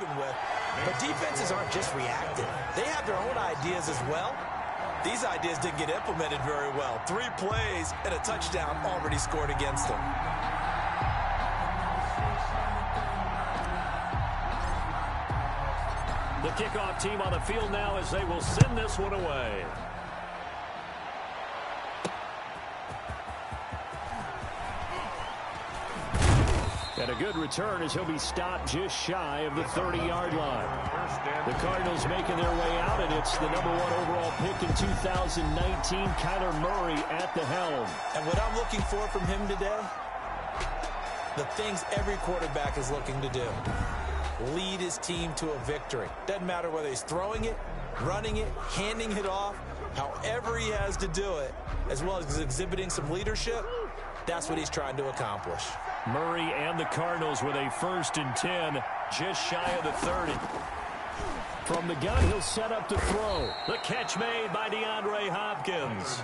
working with. But defenses aren't just reactive. They have their own ideas as well. These ideas didn't get implemented very well. 3 plays and a touchdown already scored against them. The kickoff team on the field now as they will send this one away. And a good return as he'll be stopped just shy of the 30-yard line. The Cardinals making their way out, and it's the #1 overall pick in 2019, Kyler Murray at the helm. And what I'm looking for from him today, the things every quarterback is looking to do. Lead his team to a victory. Doesn't matter whether he's throwing it, running it, handing it off, however he has to do it, as well as exhibiting some leadership, that's what he's trying to accomplish. Murray and the Cardinals with a 1st and 10, just shy of the 30. From the gun, he'll set up to throw. The catch made by DeAndre Hopkins.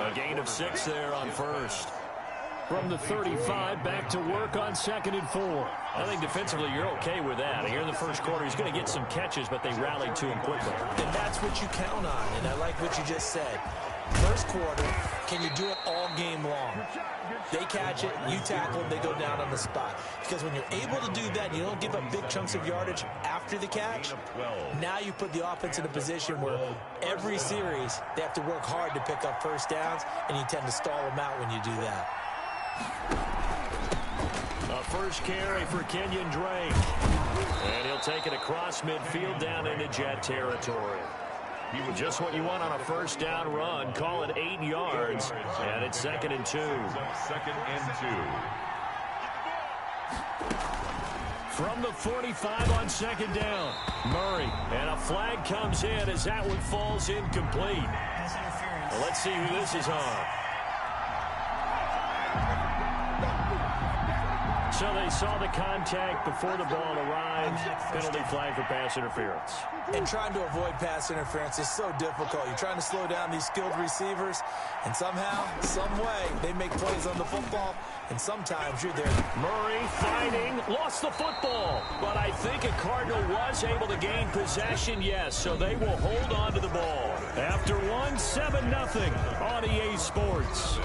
A gain of 6 there on 1st. From the 35, back to work on 2nd and 4. I think defensively you're okay with that. Here in the first quarter, he's going to get some catches, but they rallied to him quickly. And that's what you count on, and I like what you just said. First quarter, can you do it all game long? They catch it, you tackle, they go down on the spot. Because when you're able to do that, you don't give up big chunks of yardage after the catch, now you put the offense in a position where every series they have to work hard to pick up first downs, and you tend to stall them out when you do that. A first carry for Kenyon Drake. And he'll take it across midfield down into Jet territory. Just what you want on a first down run. Call it 8 yards. And it's 2nd and 2. 2nd and 2. From the 45 on 2nd down. Murray. And a flag comes in as that one falls incomplete. Well, let's see who this is on. So they saw the contact before the ball arrived. Penalty flag for pass interference. And trying to avoid pass interference is so difficult. You're trying to slow down these skilled receivers, and somehow, some way, they make plays on the football, and sometimes you're there. Murray fighting, lost the football. But I think a Cardinal was able to gain possession, yes, so they will hold on to the ball. After 7-0 on EA Sports.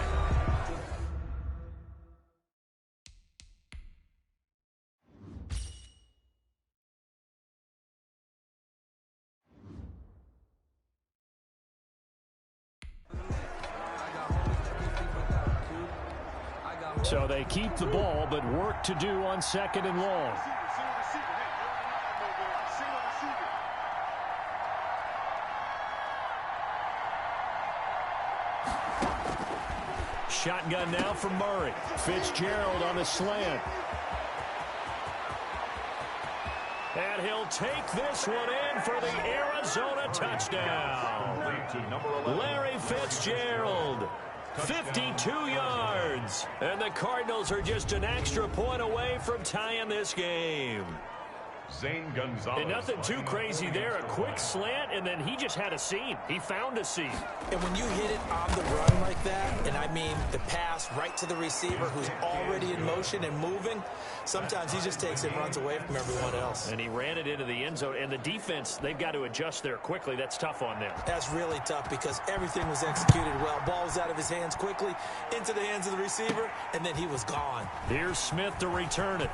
So they keep the ball, but work to do on 2nd and long. Shotgun now from Murray. Fitzgerald on the slant. And he'll take this one in for the Arizona touchdown. Larry Fitzgerald. 52 yards. And the Cardinals are just an extra point away from tying this game. And nothing too crazy there. A quick slant, and then he just had a seam. He found a seam. And when you hit it on the run like that, and I mean the pass right to the receiver who's already in motion and moving, sometimes he just takes it and runs away from everyone else. And he ran it into the end zone. And the defense, they've got to adjust there quickly. That's tough on them. That's really tough because everything was executed well. Ball was out of his hands quickly, into the hands of the receiver, and then he was gone. Here's Smith to return it.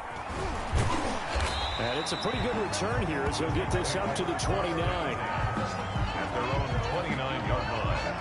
And it's a pretty good return here as he'll get this up to the 29. At their own 29-yard line.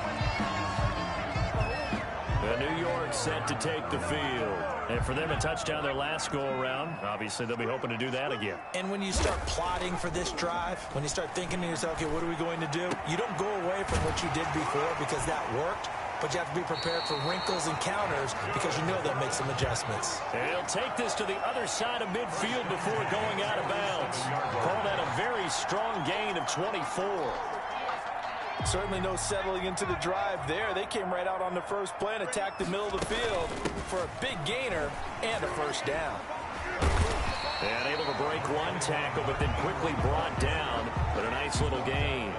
The New York set to take the field. And for them, a touchdown their last go-around. Obviously, they'll be hoping to do that again. And when you start plotting for this drive, when you start thinking to yourself, okay, what are we going to do? You don't go away from what you did before because that worked. But you have to be prepared for wrinkles and counters because you know they'll make some adjustments. And he'll take this to the other side of midfield before going out of bounds. Call that a very strong gain of 24. Certainly no settling into the drive there. They came right out on the first play and attacked the middle of the field for a big gainer and a first down. And able to break one tackle, but then quickly brought down. But a nice little gain.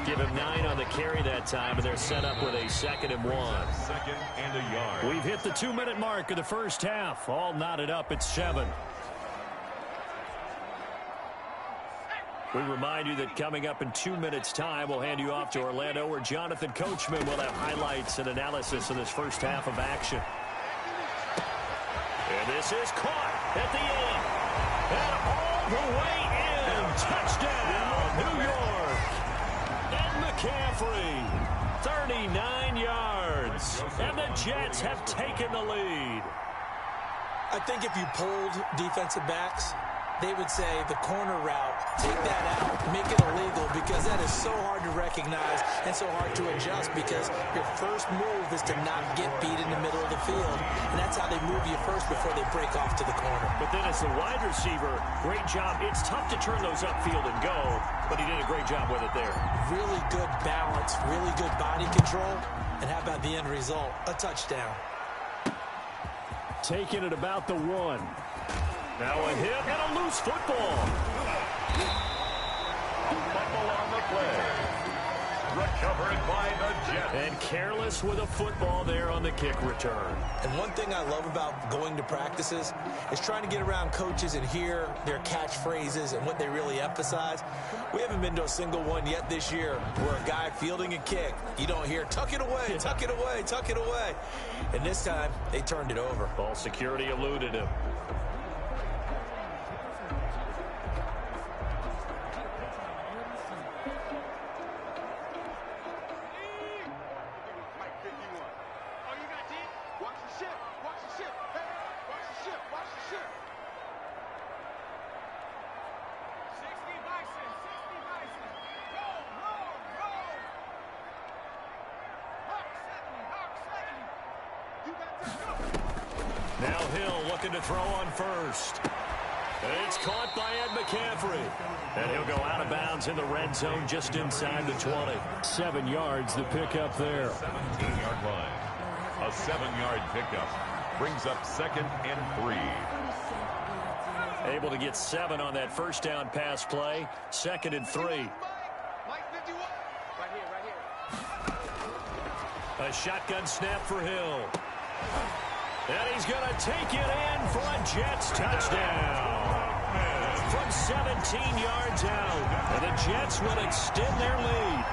Give him 9 on the carry that time, and they're set up with a 2nd and 1. 2nd and a yard. We've hit the 2-minute mark of the first half. All knotted up at 7. We remind you that coming up in 2 minutes' time, we'll hand you off to Orlando, where Jonathan Coachman will have highlights and analysis of this first half of action. And this is caught at the end. And all the way in. Touchdown, New York. And McCaffrey, 39 yards. And the Jets have taken the lead. I think if you polled defensive backs, they would say the corner route, take that out, make it illegal, because that is so hard to recognize and so hard to adjust, because your first move is to not get beat in the middle of the field. And that's how they move you first before they break off to the corner. But then as the wide receiver, great job. It's tough to turn those upfield and go, but he did a great job with it there. Really good balance, really good body control. And how about the end result? A touchdown. Taking it about the 1. Now a hit and a loose football. Fumble on the play. Recovered by the Jets. And careless with a football there on the kick return. And one thing I love about going to practices is trying to get around coaches and hear their catchphrases and what they really emphasize. We haven't been to a single one yet this year where a guy fielding a kick, you don't hear, tuck it away, tuck it away, tuck it away. And this time, they turned it over. Ball security eluded him. Now Hill looking to throw on first. It's caught by Ed McCaffrey. And he'll go out of bounds in the red zone just inside the 20. 7 yards, the pickup there. 17-yard line. A 7-yard pickup brings up 2nd and 3. Able to get 7 on that first down pass play. 2nd and 3. A shotgun snap for Hill. And he's going to take it in for a Jets touchdown. From 17 yards out. And the Jets will extend their lead.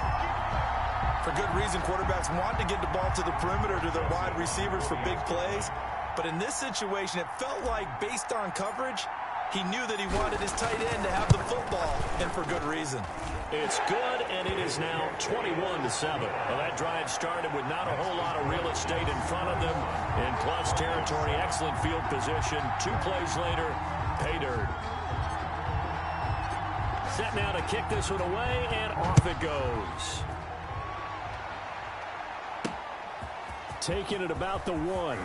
For good reason, quarterbacks want to get the ball to the perimeter to their wide receivers for big plays. But in this situation, it felt like, based on coverage, he knew that he wanted his tight end to have the football, and for good reason. It's good, and it is now 21-7. Well, that drive started with not a whole lot of real estate in front of them. In plus territory, excellent field position. 2 plays later, pay dirt. Set now to kick this one away, and off it goes. Taking it about the 1.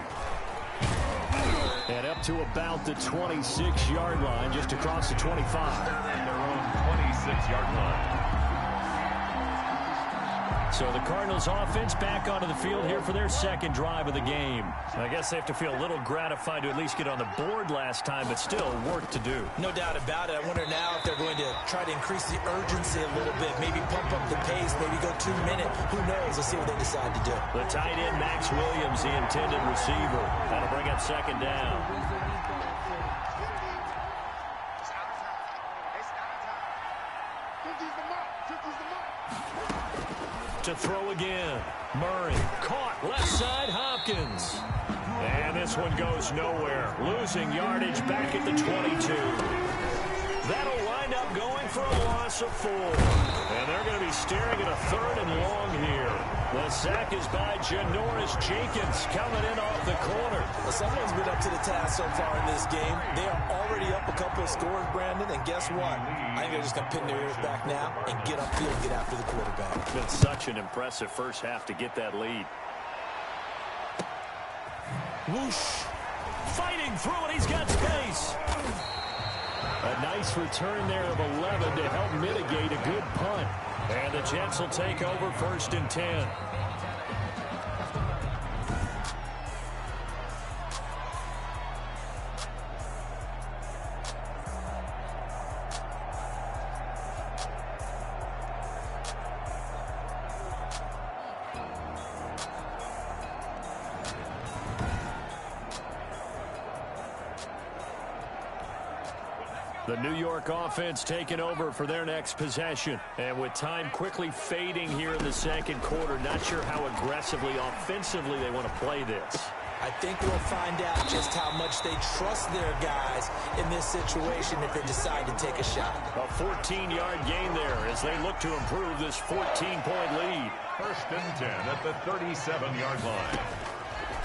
And up to about the 26-yard line, just across the 25. Their own 26-yard line. So the Cardinals offense back onto the field here for their second drive of the game. I guess they have to feel a little gratified to at least get on the board last time, but still work to do. No doubt about it. I wonder now if they're going to try to increase the urgency a little bit, maybe pump up the pace, maybe go 2 minute. Who knows? Let's see what they decide to do. The tight end, Max Williams, the intended receiver. That'll bring up 2nd down. To throw again. Murray caught left side Hopkins. And this one goes nowhere. Losing yardage back at the 22. That'll wind up going for a loss of 4. And they're going to be staring at a 3rd and long here. The sack is by Janoris Jenkins coming in off the corner. Well, someone's been up to the task so far in this game. They are already up a couple of scores, Brandon, and guess what? I think they're just going to pin their ears back now and get upfield and get after the quarterback. It's been such an impressive first half to get that lead. Whoosh. Fighting through it. He's got space. A nice return there of 11 to help mitigate a good punt. And the Jets will take over 1st and 10. The New York offense taking over for their next possession. And with time quickly fading here in the second quarter, not sure how aggressively, offensively they want to play this. I think we'll find out just how much they trust their guys in this situation if they decide to take a shot. A 14-yard gain there as they look to improve this 14-point lead. First and 10 at the 37-yard line.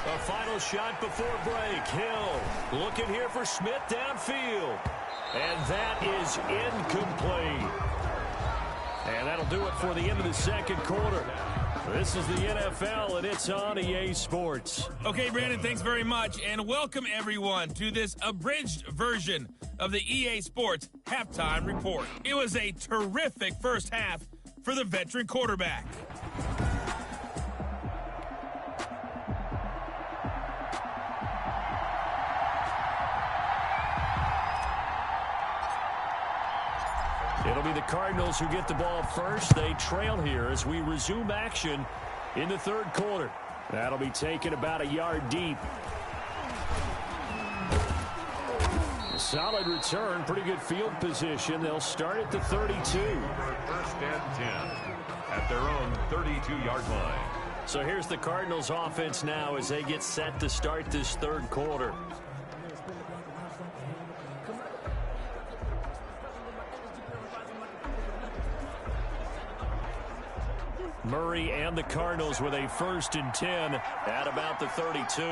A final shot before break. Hill looking here for Smith downfield. And that is incomplete. And that'll do it for the end of the second quarter. This is the NFL, and it's on EA Sports. Okay, Brandon, thanks very much. And welcome, everyone, to this abridged version of the EA Sports Halftime Report. It was a terrific first half for the veteran quarterback. It'll be the Cardinals who get the ball first. They trail here as we resume action in the third quarter. That'll be taken about a yard deep. Solid return, pretty good field position. They'll start at the 32. First and 10 at their own 32-yard line. So here's the Cardinals offense now as they get set to start this third quarter. Murray and the Cardinals with a first and 10 at about the 32.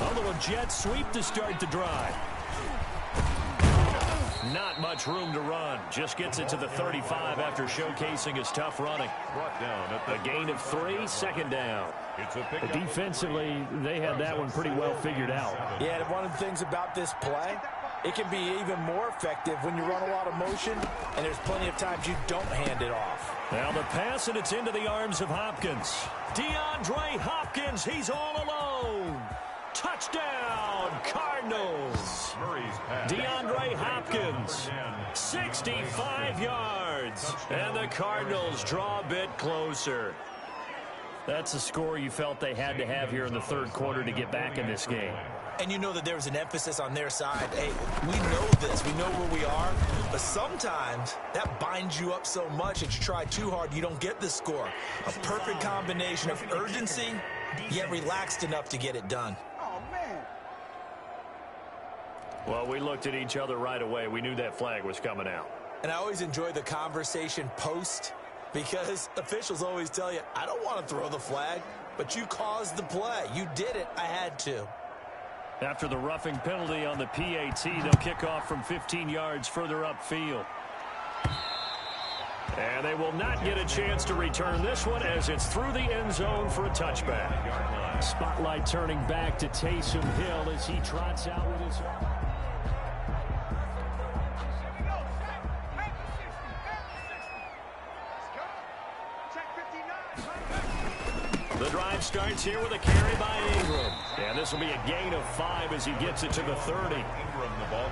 A little jet sweep to start the drive. Not much room to run. Just gets it to the 35 after showcasing his tough running. Brought down at A gain of 3, second down. It's a pickup. Defensively, they had that one pretty well figured out. Yeah, and one of the things about this play, it can be even more effective when you run a lot of motion, and there's plenty of times you don't hand it off. Now the pass, and it's into the arms of Hopkins. DeAndre Hopkins, he's all alone. Touchdown, Cardinals. Murray's pass. DeAndre Hopkins, 65 yards. And the Cardinals draw a bit closer. That's a score you felt they had to have here in the third quarter to get back in this game. And you know that there was an emphasis on their side. Hey, we know this. We know where we are. But sometimes that binds you up so much that you try too hard, you don't get the score. A perfect combination of urgency, yet relaxed enough to get it done. Well, we looked at each other right away. We knew that flag was coming out. And I always enjoy the conversation post because officials always tell you, I don't want to throw the flag, but you caused the play. You did it. I had to. After the roughing penalty on the PAT, they'll kick off from 15 yards further upfield. And they will not get a chance to return this one as it's through the end zone for a touchback. Spotlight turning back to Taysom Hill as he trots out with his... The drive starts here with a carry by Ingram. And this will be a gain of 5 as he gets it to the 30.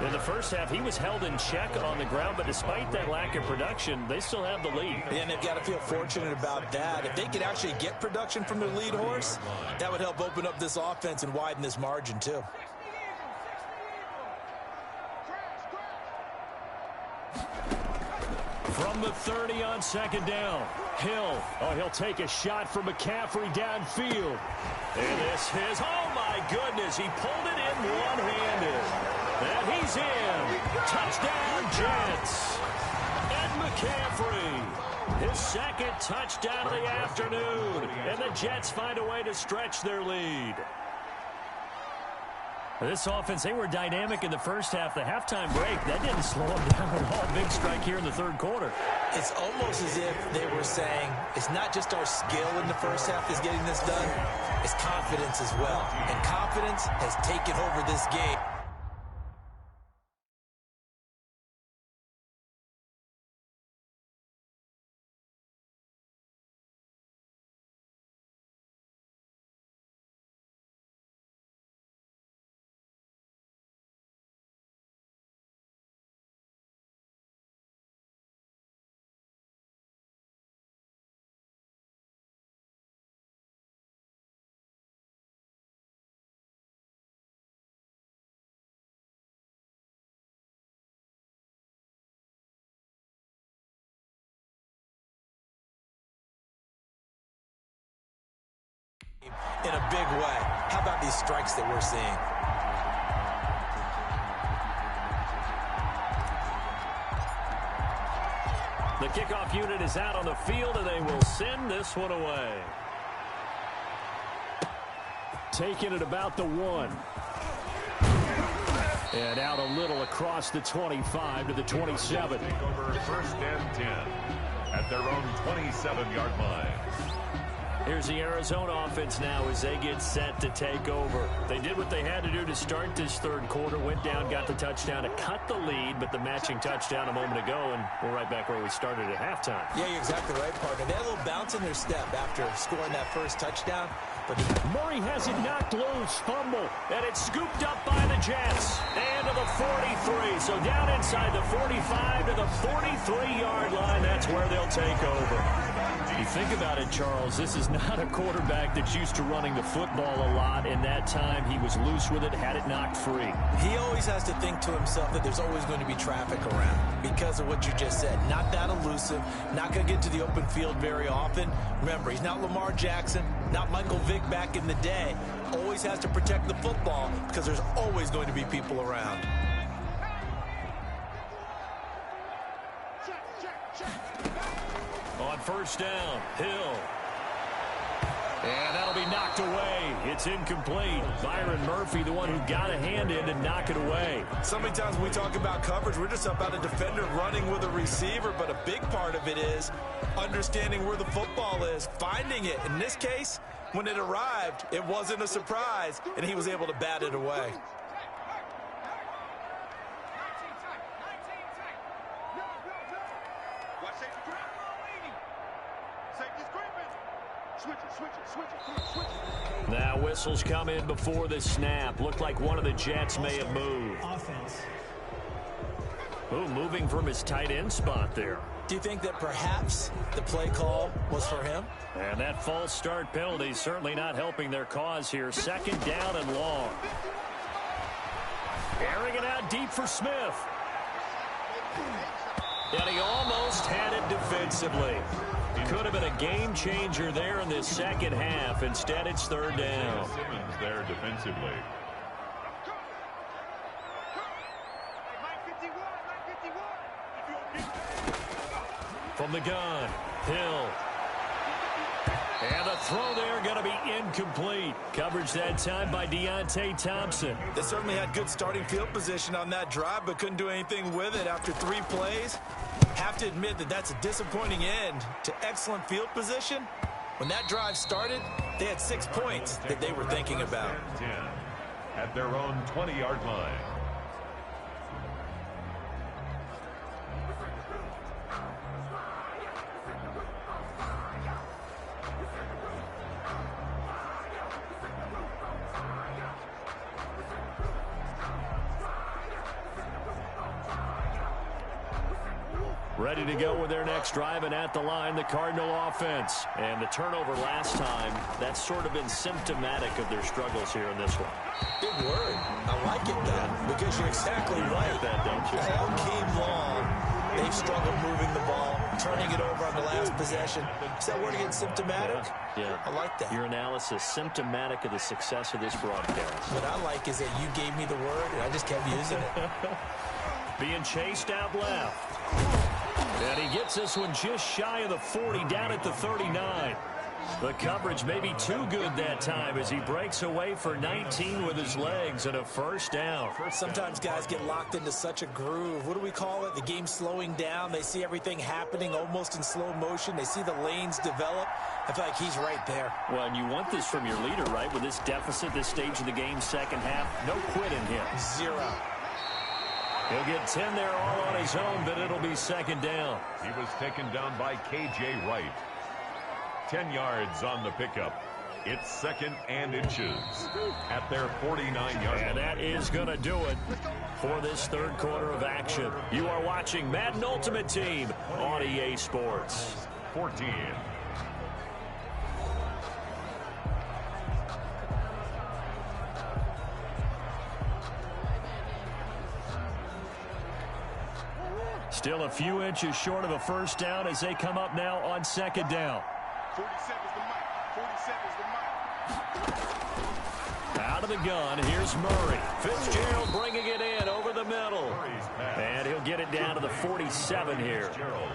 In the first half, he was held in check on the ground, but despite that lack of production, they still have the lead. And they've got to feel fortunate about that. If they could actually get production from their lead horse, that would help open up this offense and widen this margin, too. From the 30 on second down, Hill. Oh, he'll take a shot from McCaffrey downfield. And this is, oh my goodness, he pulled it in one-handed. And he's in. Touchdown, Jets. Ed McCaffrey, his second touchdown of the afternoon. And the Jets find a way to stretch their lead. This offense, they were dynamic in the first half. The halftime break, that didn't slow them down at all. Big strike here in the third quarter. It's almost as if they were saying, it's not just our skill in the first half that's getting this done, it's confidence as well. And confidence has taken over this game. in a big way. How about these strikes that we're seeing? The kickoff unit is out on the field, and they will send this one away. Taking it about the 1. And out a little across the 25 to the 27. Take over 1st and 10 at their own 27-yard line. Here's the Arizona offense now as they get set to take over. They did what they had to do to start this third quarter, went down, got the touchdown to cut the lead, but the matching touchdown a moment ago, and we're right back where we started at halftime. Yeah, you're exactly right, partner. They had a little bounce in their step after scoring that first touchdown. But Murray has it knocked loose, fumble, and it's scooped up by the Jets. And to the 43, so down inside the 45 to the 43-yard line. That's where they'll take over. You think about it, Charles, this is not a quarterback that's used to running the football a lot. In that time, he was loose with it, had it knocked free. He always has to think to himself that there's always going to be traffic around because of what you just said. Not that elusive, not going to get to the open field very often. Remember, he's not Lamar Jackson, not Michael Vick back in the day. Always has to protect the football because there's always going to be people around. On first down, Hill. And that'll be knocked away. It's incomplete. Byron Murphy, the one who got a hand in to knock it away. So many times when we talk about coverage, we're just about a defender running with a receiver, but a big part of it is understanding where the football is, finding it. In this case, when it arrived, it wasn't a surprise, and he was able to bat it away. Now whistles come in before the snap. Looked like one of the Jets may have moved. Ooh, moving from his tight end spot there. Do you think that perhaps the play call was for him? And that false start penalty certainly not helping their cause here. 2nd down and long. Airing it out deep for Smith. And he almost had it defensively. Could have been a game changer there in this second half. Instead, it's 3rd down. Simmons there defensively. From the gun, Hill. And the throw there going to be incomplete. Coverage that time by Deontay Thompson. They certainly had good starting field position on that drive, but couldn't do anything with it after 3 plays. Have to admit that that's a disappointing end to excellent field position. When that drive started, they had 6 points that they were thinking about. 10 at their own 20-yard line. Ready to go with their next drive, and at the line, the Cardinal offense. And the turnover last time, that's sort of been symptomatic of their struggles here in this one. Big word. I like it, though, because you're exactly right. That, don't you? All game long, they've struggled moving the ball, turning it over on the last possession. Is that word again, symptomatic? Yeah. I like that. Your analysis, symptomatic of the success of this broadcast. What I like is that you gave me the word, and I just kept using it. Being chased out left. And he gets this one just shy of the 40, down at the 39. The coverage may be too good that time as he breaks away for 19 with his legs and a 1st down. Sometimes guys get locked into such a groove. What do we call it? The game's slowing down. They see everything happening almost in slow motion. They see the lanes develop. I feel like he's right there. Well, and you want this from your leader, right? With this deficit, this stage of the game, second half, no quit in him. 0. He'll get 10 there all on his own, but it'll be 2nd down. He was taken down by K.J. Wright. 10 yards on the pickup. It's 2nd and inches at their 49-yard line. And that is going to do it for this third quarter of action. You are watching Madden Ultimate Team on EA Sports. 14. Still a few inches short of a 1st down as they come up now on 2nd down. 47's the mic. Out of the gun, here's Murray. Fitzgerald bringing it in over the middle. And he'll get it down to the 47 here.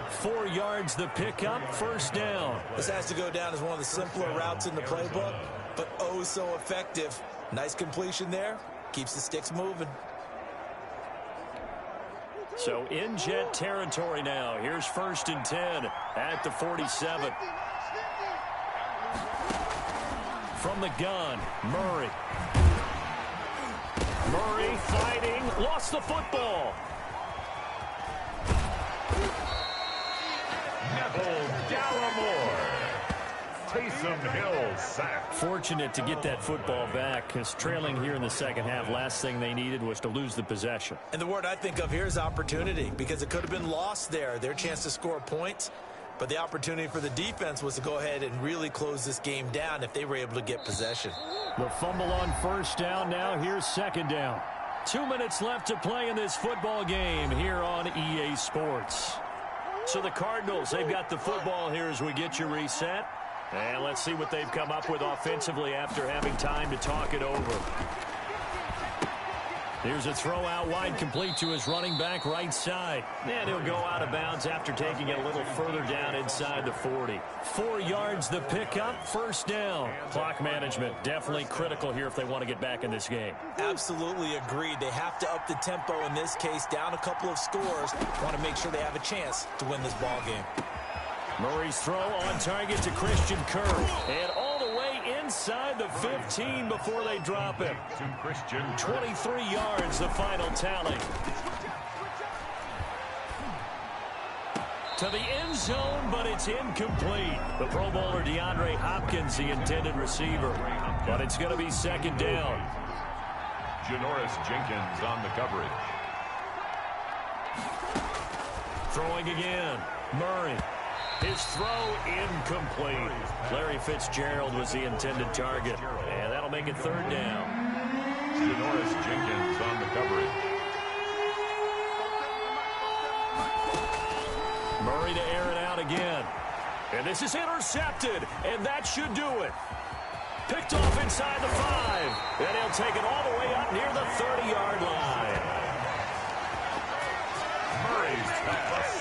4 yards the pickup, first down. This has to go down as one of the simpler routes in the playbook, but oh so effective. Nice completion there. Keeps the sticks moving. So in Jet territory now. Here's 1st and 10 at the 47. From the gun, Murray. Murray fighting, lost the football. Neville Gallimore. Taysom Hill sack. Fortunate to get that football back, because trailing here in the second half, last thing they needed was to lose the possession. And the word I think of here is opportunity, because it could have been lost there. Their chance to score points. But the opportunity for the defense was to go ahead and really close this game down if they were able to get possession. The fumble on first down. Now here's second down. 2 minutes left to play in this football game here on EA Sports. So the Cardinals, they've got the football here as we get you reset. And let's see what they've come up with offensively after having time to talk it over. Here's a throw out wide, complete to his running back right side. And he'll go out of bounds after taking it a little further down inside the 40. 4 yards the pickup, first down. Clock management definitely critical here if they want to get back in this game. Absolutely agreed. They have to up the tempo in this case, down a couple of scores. Want to make sure they have a chance to win this ball game. Murray's throw on target to Christian Kirk. And all the way inside the 15 before they drop him. To Christian 23 yards, the final tally. To the end zone, but it's incomplete. The Pro Bowler DeAndre Hopkins, the intended receiver. But it's going to be second down. Janoris Jenkins on the coverage. Throwing again. Murray. His throw incomplete. Larry Fitzgerald was the intended target. And that'll make it third down. Janoris Jenkins on the coverage. Murray to air it out again. And this is intercepted. And that should do it. Picked off inside the 5. And he'll take it all the way up near the 30-yard line. Murray's pass.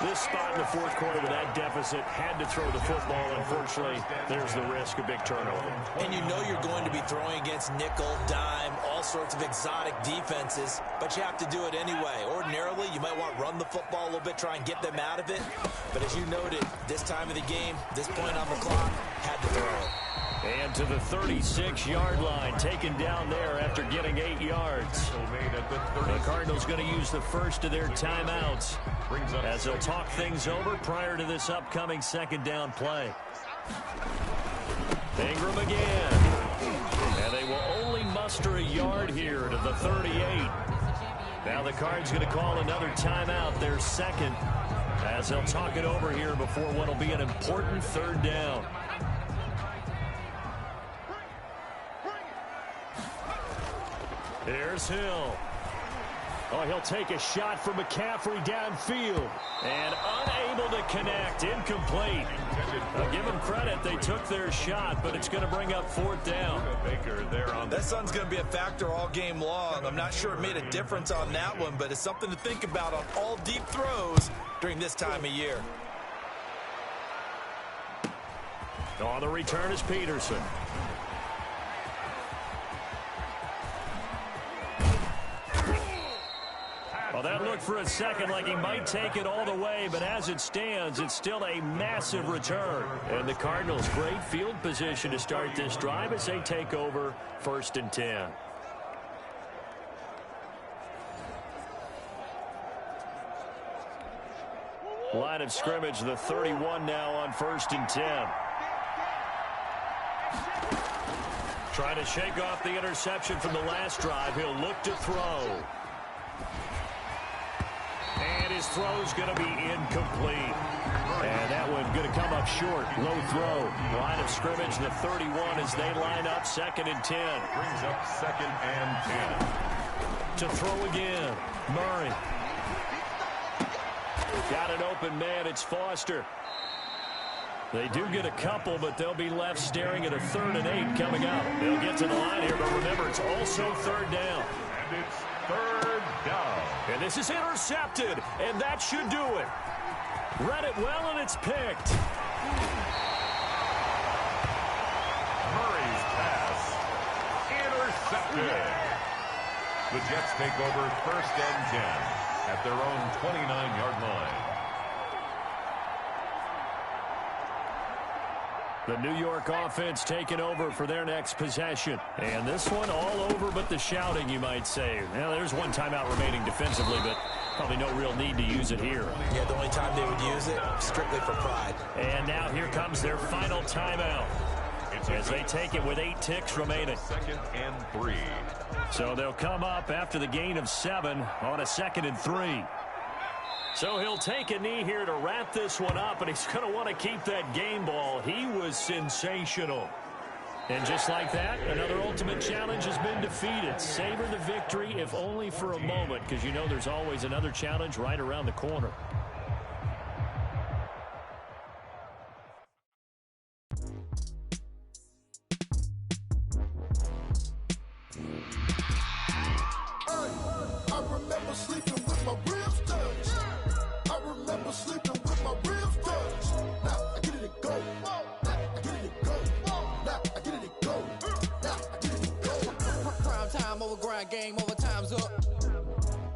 This spot in the fourth quarter with that deficit, had to throw the football. Unfortunately, there's the risk of big turnover. And you know you're going to be throwing against nickel, dime, all sorts of exotic defenses, but you have to do it anyway. Ordinarily, you might want to run the football a little bit, try and get them out of it. But as you noted, this time of the game, this point on the clock, had to throw it. And to the 36-yard line, taken down there after getting 8 yards. The Cardinals going to use the first of their timeouts as they'll talk things over prior to this upcoming second down play. Ingram again. And they will only muster a yard here to the 38. Now the Cards going to call another timeout, their second, as they'll talk it over here before what will be an important third down. Here's Hill. Oh, he'll take a shot for McCaffrey downfield. And unable to connect. Incomplete. I'll give them credit. They took their shot, but it's going to bring up fourth down. Baker there on that sun's going to be a factor all game long. I'm not sure it made a difference on that one, but it's something to think about on all deep throws during this time of year. On the return is Peterson. Well, that looked for a second like he might take it all the way, but as it stands, it's still a massive return. And the Cardinals, great field position to start this drive as they take over 1st and 10. Line of scrimmage, the 31 now on 1st and 10. Trying to shake off the interception from the last drive. He'll look to throw. And his throw's going to be incomplete. And that one going to come up short. Low throw. Line of scrimmage, the 31 as they line up 2nd and 10. brings up 2nd and 10. To throw again. Murray. Got an open man. It's Foster. They do get a couple, but they'll be left staring at a 3rd and 8 coming up. They'll get to the line here, but remember, it's also 3rd down. And it's 3rd down. And this is intercepted, and that should do it. Read it well, and it's picked. Murray's pass. Intercepted. The Jets take over 1st and 10 at their own 29-yard line. The New York offense taking over for their next possession. And this one all over but the shouting, you might say. Now, there's one timeout remaining defensively, but probably no real need to use it here. Yeah, the only time they would use it, strictly for pride. And now here comes their final timeout as they take it with 8 ticks remaining. 2nd and 3. So they'll come up after the gain of 7 on a 2nd and 3. So he'll take a knee here to wrap this one up, and he's going to want to keep that game ball. He was sensational. And just like that, another ultimate challenge has been defeated. Savor the victory, if only for a moment, because you know there's always another challenge right around the corner. I remember sleeping with my ribs touched. I remember sleeping with my ribs touched. Now I get it go. Now I get it go. Now I get it go. Now I get it go. Prime time over grind game, over time's up.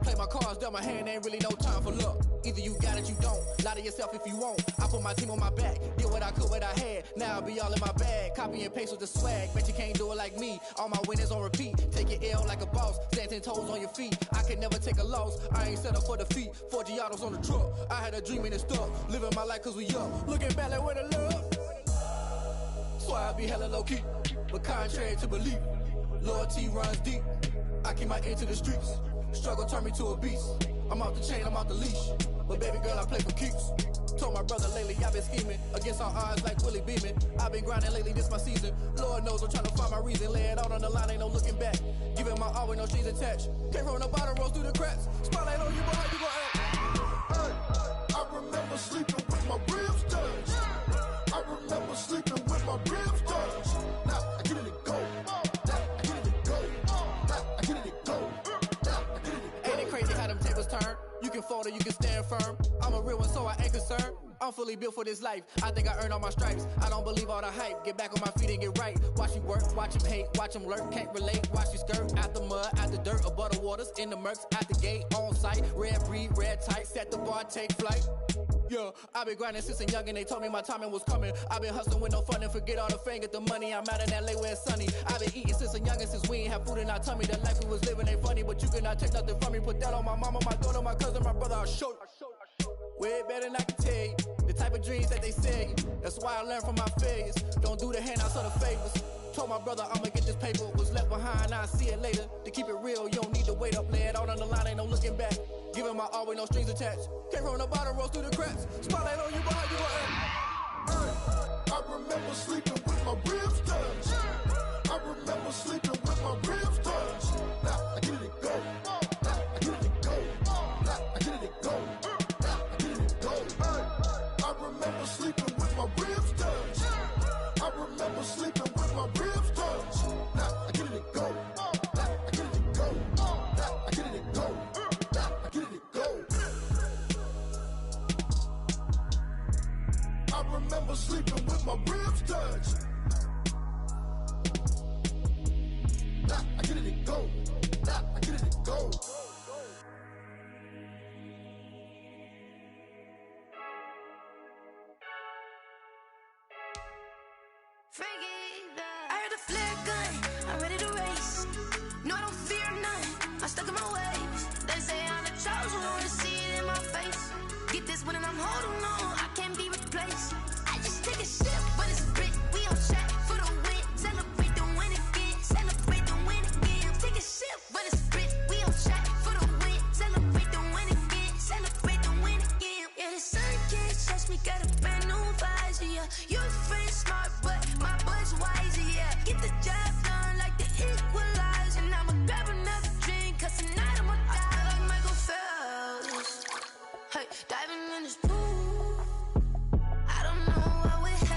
Play my cards, dealt my hand, ain't really no time for luck. Either you got it, you don't. Lie to yourself if you won't. I put my team on my back, did what I could, what I had. Now I'll be all in my bag. Copy and paste with the swag. Bet you can't do it like me. All my winners on repeat. Take your L like a boss. Stand 10 toes on your feet. I can never take a loss. I ain't set up for defeat. 4 Giottos on the truck. I had a dream and it stuck. Living my life cause we up. Looking back like where the love. So I be hella low key. But contrary to belief, loyalty runs deep. I keep my ear to the streets. Struggle turned me to a beast. I'm off the chain, I'm off the leash. But baby girl, I play for keeps. Told my brother lately, I've been scheming. Against all odds like Willie Beeman. I've been grinding lately, this my season. Lord knows I'm trying to find my reason. Lay it out on the line, ain't no looking back. Giving my all with no strings attached. Came from the bottom, rose through the cracks. Spotlight on you, boy, how you gon' act? Hey, I remember sleeping with my ribs touched. I remember sleeping with my ribs touched. Now I get it go. Now I get it go. Now I get it go. Now I get it go. Ain't it crazy how them tables turn? You can fold or you can stand firm. I'm a real one, so I ain't concerned. I'm fully built for this life. I think I earned all my stripes. I don't believe all the hype. Get back on my feet and get right. Watch you work, watch him hate, watch him lurk. Can't relate, watch you skirt. Out the mud, out the dirt, above the waters, in the murks, out the gate, on site. Red breed, red tight, set the bar, take flight. Yeah, I been grinding since a young and they told me my timing was coming. I been hustling with no fun and forget all the fame, get the money. I'm out in LA where it's sunny. I been eating since a young and since we ain't have food in our tummy. The life we was living ain't funny, but you cannot take nothing from me. Put that on my mama, my daughter, my cousin, my brother, I'll show you. Way better than I can tell you. The type of dreams that they sell you. That's why I learned from my failures. Don't do the handouts or the favors. Told my brother I'ma get this paper. Was left behind, I'll see it later. To keep it real, you don't need to wait up. Lay it out on the line, ain't no looking back. Giving my all with no strings attached. Came from the bottom, rose through the cracks. Spotlight on you, boy, how you gon' act? Hey, I remember sleeping with my ribs touched. I remember sleeping with my ribs touched. Now I get it go. Now I get it go. Now I get it go. Now I get it go. Hey, I remember sleeping with my ribs touched. I remember sleeping with my ribs touched. Now I get it go. Now I get it go. Now I get it go. Now I get it go. I remember sleeping with my ribs touched. Now I get it go. Now I get it go. I heard a flare gun, I'm ready to race. No, I don't fear none, I'm stuck in my ways. They say I'm the chosen one, to see it in my face. Get this one and I'm holding on, I can't be replaced. I just take a sip, but it's split, we on track for the win. Celebrate the win again, celebrate the win again. Take a sip, but it's split, we on track for the win. Celebrate the win again, celebrate the win again. Yeah, the sun can't touch me, got a brand new visor, yeah. You're a friend smart, but my bud's wiser, yeah. Get the job done like the equalizer. And I'ma grab another drink, cause tonight I'ma die. I feel like Michael Phelps. Hey, diving in this pool. I don't know what would happen.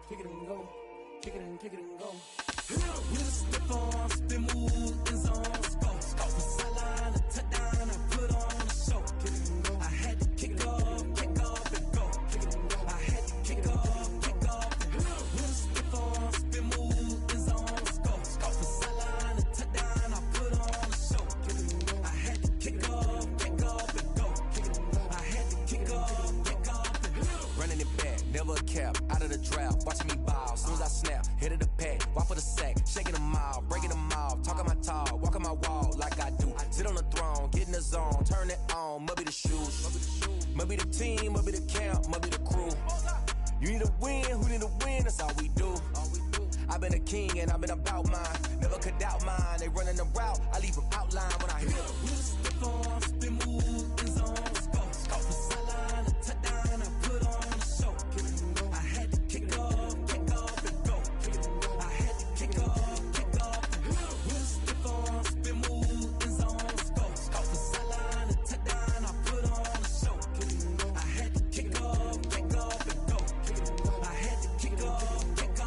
kick it and go, kick it and go. With a stiff arm, spin move, in zone, go. From sideline to touchdown, I put on a show. Kick it and go. I had to kick off and go. Kick it and go. I had to kick off and go. With a stiff arm, spin move, in zone, go. From sideline to touchdown, I put on a show. Kick it and go. I had to kick off and go. Kick it and go. I had to kick off and go. Running it back, never a cap, out of the drought, watching me ball. Soon as I snap, hit of the pack, walk for the sack, shaking them out, breaking them off, talking my talk, walking my wall like I do. Sit on the throne, get in the zone, turn it on, must be the shoes, must be the team, must be the camp, must be the crew. You need a win, who need a win, that's all we do. I've been a king and I've been about mine, never could doubt mine. They running the route, I leave them outline when I hit them. With a stiff arm, spin move, in zone, go. From sideline to touchdown, I put on a show. I had to kick off and go. I had to kick off. With a stiff arm, spin move, in zone, go. From sideline to touchdown, I put on a show. I had to kick off and go. I had to kick off and go.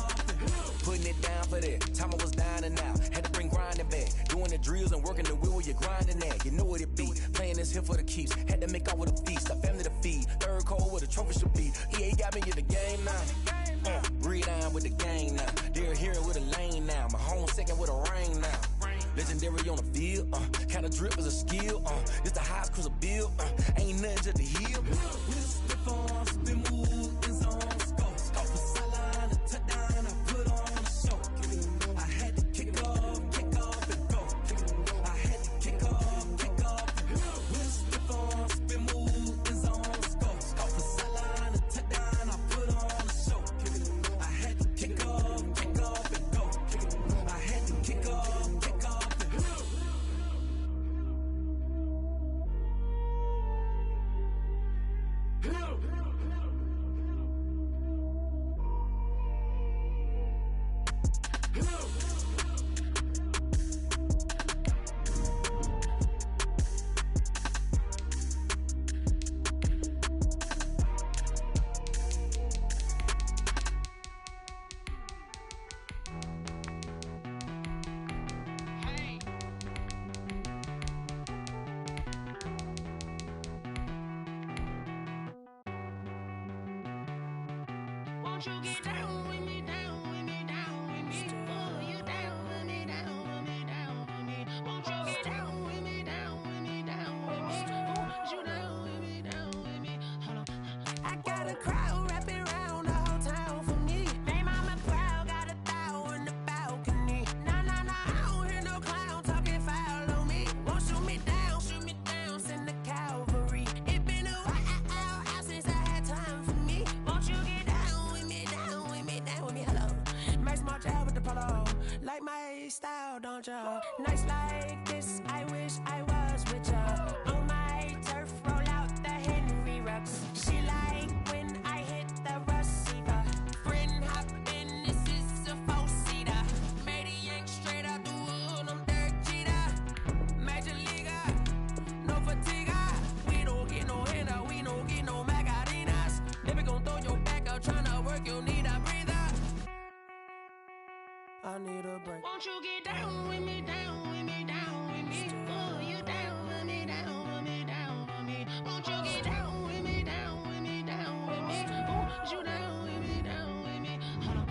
Putting it down for that. Time I was down and out. Had to bring grinding back. Doing the drills and working the wheel where you're grinding at. You know what it be. Playing this here for the keeps. Had to make off with a feast. A family to feed. Third cold where the trophy should be. EA got me in the game now. Breathe down with the gang now. They're here with a lane now. My home second with a ring now. Legendary on the field. Kind of drip is a skill. It's the highest cruiser bill. Ain't nothing just the heel. With a stiff arm, spin move, in zone, go. From sideline to touchdown, I put on a show. I had to kick off and go. I had to kick off. With a stiff arm, spin move, in zone, go. From sideline to touchdown, I put on a show. I had to kick off and go. I had to kick off and go. Won't you get down with me, down with me, down with me? Oh, you down with me, down with me, down with me. Won't you get down with me, down with me, down with me? Oh, you down with me, down with me? Hold on. I got a crowd wrapping around the whole town for me. They mama proud, got a thou in the balcony. Nah, I don't hear no clown talking foul on me. Won't shoot me down, send the cavalry. It been a while since I had time for me. Won't you get down with me, down with me, down with me? Hello. Max March out with the polo. Like my style, don't ya? Nights like this, I wish I was with ya. On my turf, roll out the Henry Rux. She like when I hit the receiver. Friend hop in, this is a four-seater. Made a yank straight out the wood, I'm Derek Jeter. Major leaguer, no fatigue. We don't get no hander, we don't get no Macarinas. Never gon' throw your back out, tryna work, you need a breather. I need a break. Won't you get down with me, down with me, down with me? Oh, you down with me, down with me, down with me? Won't you get down with me, down with me, down with me? Oh, you down with me, down with me? Hold on.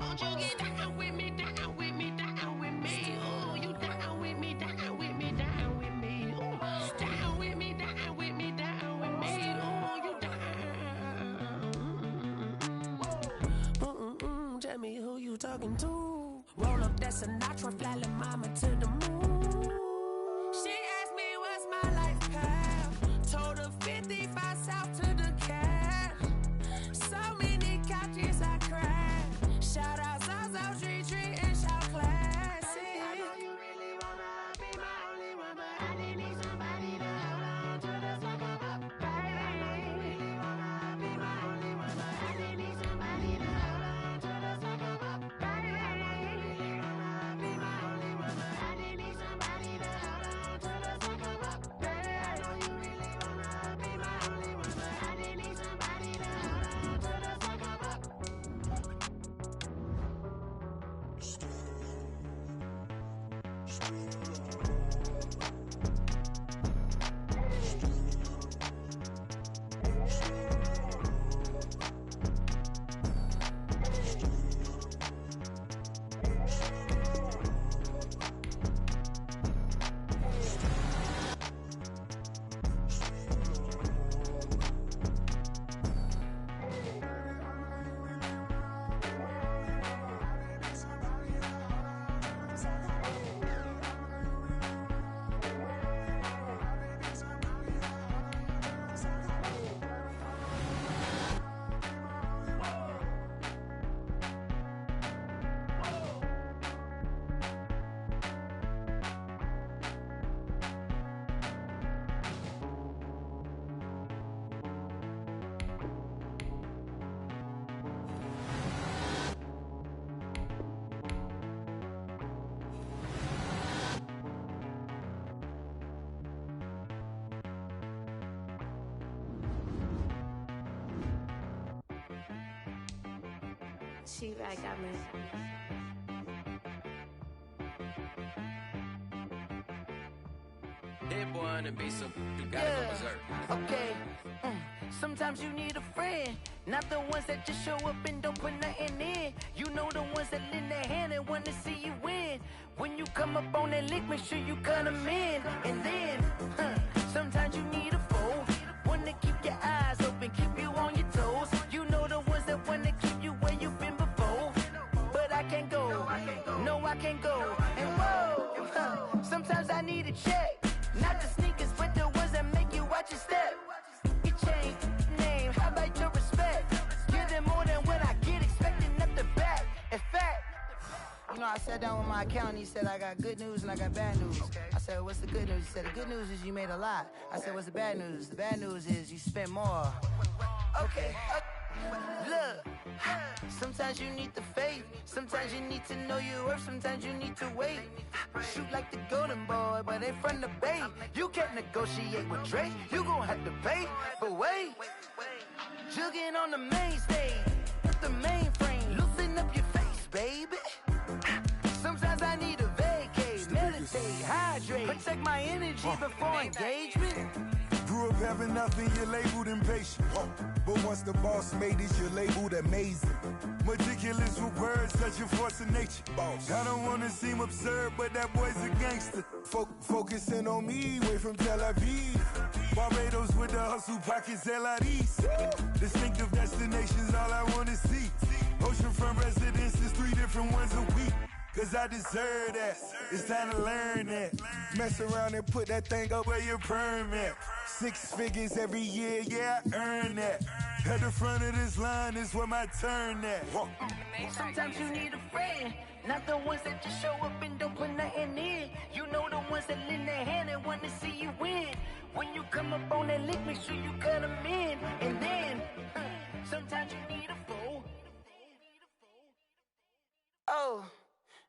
Won't you get down with me, down with me, down with me? Oh, you down with me, down with me, down with me? Oh, down with me, down with me, down with me? Oh, you down. Tell me who you talking to. Roll up that Sinatra, fly la mama to the moon. She asked me what's my life path. Told her 55 south to the cab. So many couches I cried. Shout out South Street and shout classic. I know you really wanna be my only one, but I didn't need somebody to hold on to the sucker up, baby. I know you really wanna be my only one, but I didn't need somebody to hold on to the sucker up, baby. I know you really wanna be my only one, but I didn't need somebody to She right got me. Hit boy on the beat, so you gotta go berserk. Okay. Sometimes you need a friend, not the ones that just show up and don't put nothing in. You know the ones that lend their hand and want to see you win. When you come up on that lick, make sure you cut them in. And then, sometimes you need a foe, one to keep your eyes open, keep you on your toes. You know the ones that want to keep you where you've been before. But I can't go, no I can't go. And whoa, sometimes I need a check, not the sneakers, but the ones that make you watch your step. Your chain, name, how about your respect? Give them more than what I get, expecting up the back. In fact, you know, I sat down with my accountant, he said I got good news and I got bad news. I said, what's the good news? He said, the good news is you made a lot. I said, what's the bad news? The bad news is you spent more. Okay, look, sometimes you need the faith, sometimes you need to know your worth, sometimes you need to wait. Shoot like the golden boy, but ain't from the bay. You can't negotiate with Drake, you gon' have to pay. But wait, jugging on the main stage, the mainframe, loosen up your face, baby. Sometimes I need a vacate, meditate, hydrate, protect my energy before engagement. Grew up having nothing, you're labeled impatient. But once the boss made it, you're labeled amazing. Meticulous with words, such a force of nature. I don't wanna seem absurd, but that boy's a gangster. Focusing on me, way from Tel Aviv. Barbados with the hustle pockets, LIDs. Distinctive destinations, all I wanna see. Oceanfront residences, 3 different ones a week. Cause I deserve that, it's time to learn that. Mess around and put that thing up where your permit. 6 figures every year, yeah, I earn that. At the front of this line is where my turn at. Sometimes you need a friend, not the ones that just show up and don't put nothing in. You know the ones that lend their hand and want to see you win. When you come up on that lick, make sure you cut them in. And then, sometimes you need a fool. Oh.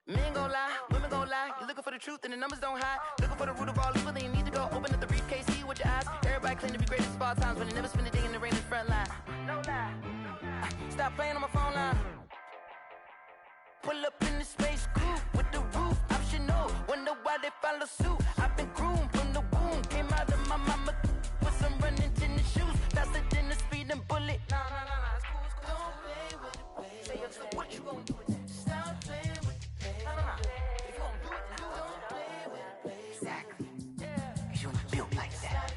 Men gon' lie, women gon' lie. You're looking for the truth and the numbers don't hide. Looking for the root of all evil, then you need to go open up the briefcase, see with your eyes. Everybody claim to be greatest of all times, but they never spend a day in the rain in the front line. No lie. Stop playing on my phone line. Pull up in the space coupe with the roof optional. Wonder why they follow suit. I've been groomed from the womb. Came out of my mama with some running tennis shoes. Faster than a speeding bullet. Nah, it's cool, it's cool. Don't play with the pain. Say, yo, so what you gon' do with that? Stop playing with the pain. Nah. If you gon' do it, then don't play with the pain. Exactly. Cause you ain't built like that.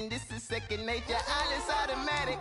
This is second nature, all is automatic.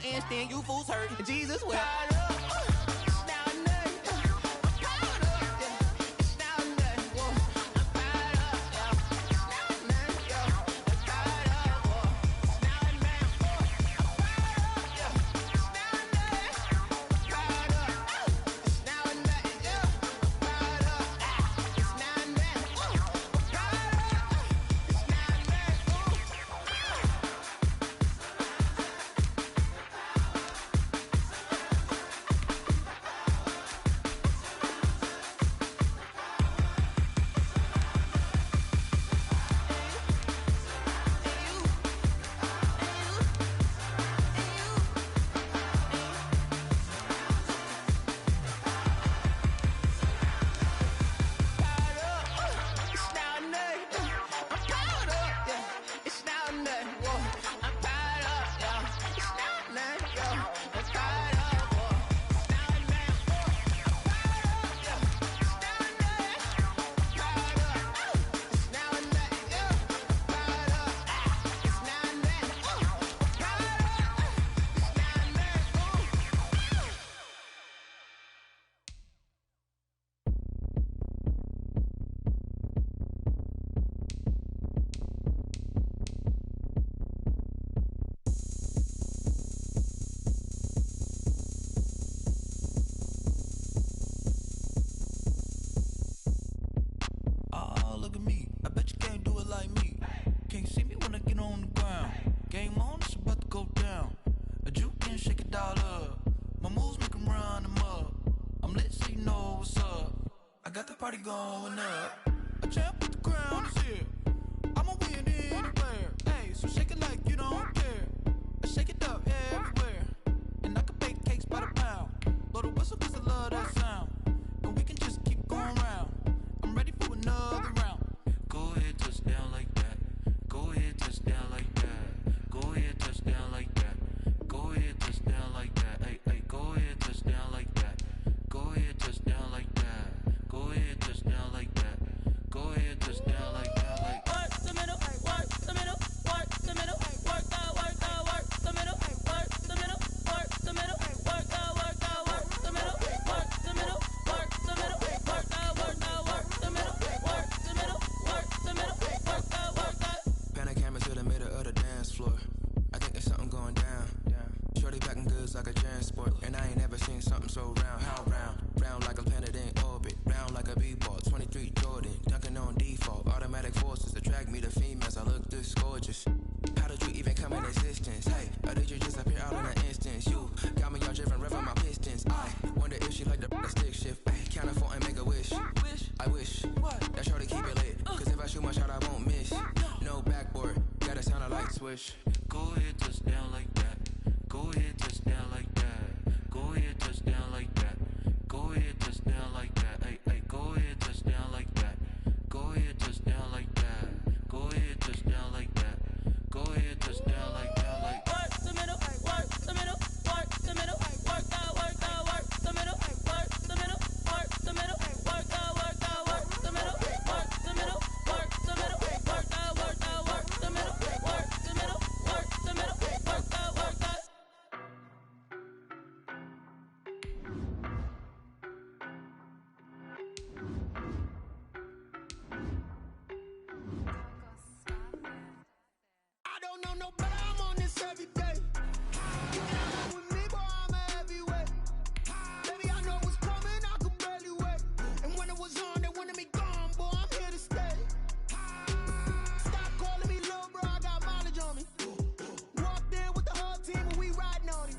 handstand, you fools hurt. Jesus wept. Party going up. A champ with the crown is here. I'ma win anywhere. Hey, so shake it like you don't care. I shake it up everywhere. And I can bake cakes by the pound. Blow the whistle cause I love that sound. And we can just keep going round. I'm ready for another round. Go ahead, touch down like that. Go ahead, touch down like that. Go ahead, touch down like that. Go ahead, touch down like that. Hey, hey, go ahead, touch down like that. Go ahead, touch down like that. Go ahead, touch down like that. Go ahead, touch down like that. Like work the middle, work the middle, work the middle, work the middle, work the middle, work the middle, work the middle, work the middle, work the middle, work the middle, work the middle, work the middle, work the. Pan a camera to the middle of the dance floor. I think there's something going down. Shorty packing goods like a transport, and I ain't never seen something so round. How round? Round like a planet in orbit. Round like a b-ball. 23 Jordan, dunking on default. Automatic forces attract me to females. I look this gorgeous. How did you even come in existence? Hey, or did you just appear out in an instance? You got me all driven, revving my pistons. I wonder if she like the stick shift. Ay, count a 4 and make a wish. I wish that shorty keep it lit. Cause if I shoot my shot, I won't miss. No backboard, gotta sound a light switch. Go ahead, touch down like that. Go ahead, touch down like that. Go ahead, touch down like that. Go ahead, touch down like that. Hey, hey, go ahead, touch down like that. Go ahead, touch down like that. Go ahead, touch down like that. Go ahead, touch down like that. Like work the middle, work the middle, work the middle, work the middle, work the middle, work the middle, work the middle, work the middle, work the middle, work the middle, work the middle, work the middle, work the middle, work the. I don't know no better, I'm on this every day. You can with me, boy, I'm a heavyweight. Baby, I know what's coming, I could barely wait. And when it was on, they wanted me gone, boy, I'm here to stay. Stop calling me little bro, I got mileage on me. Walked in with the whole team and we riding on him.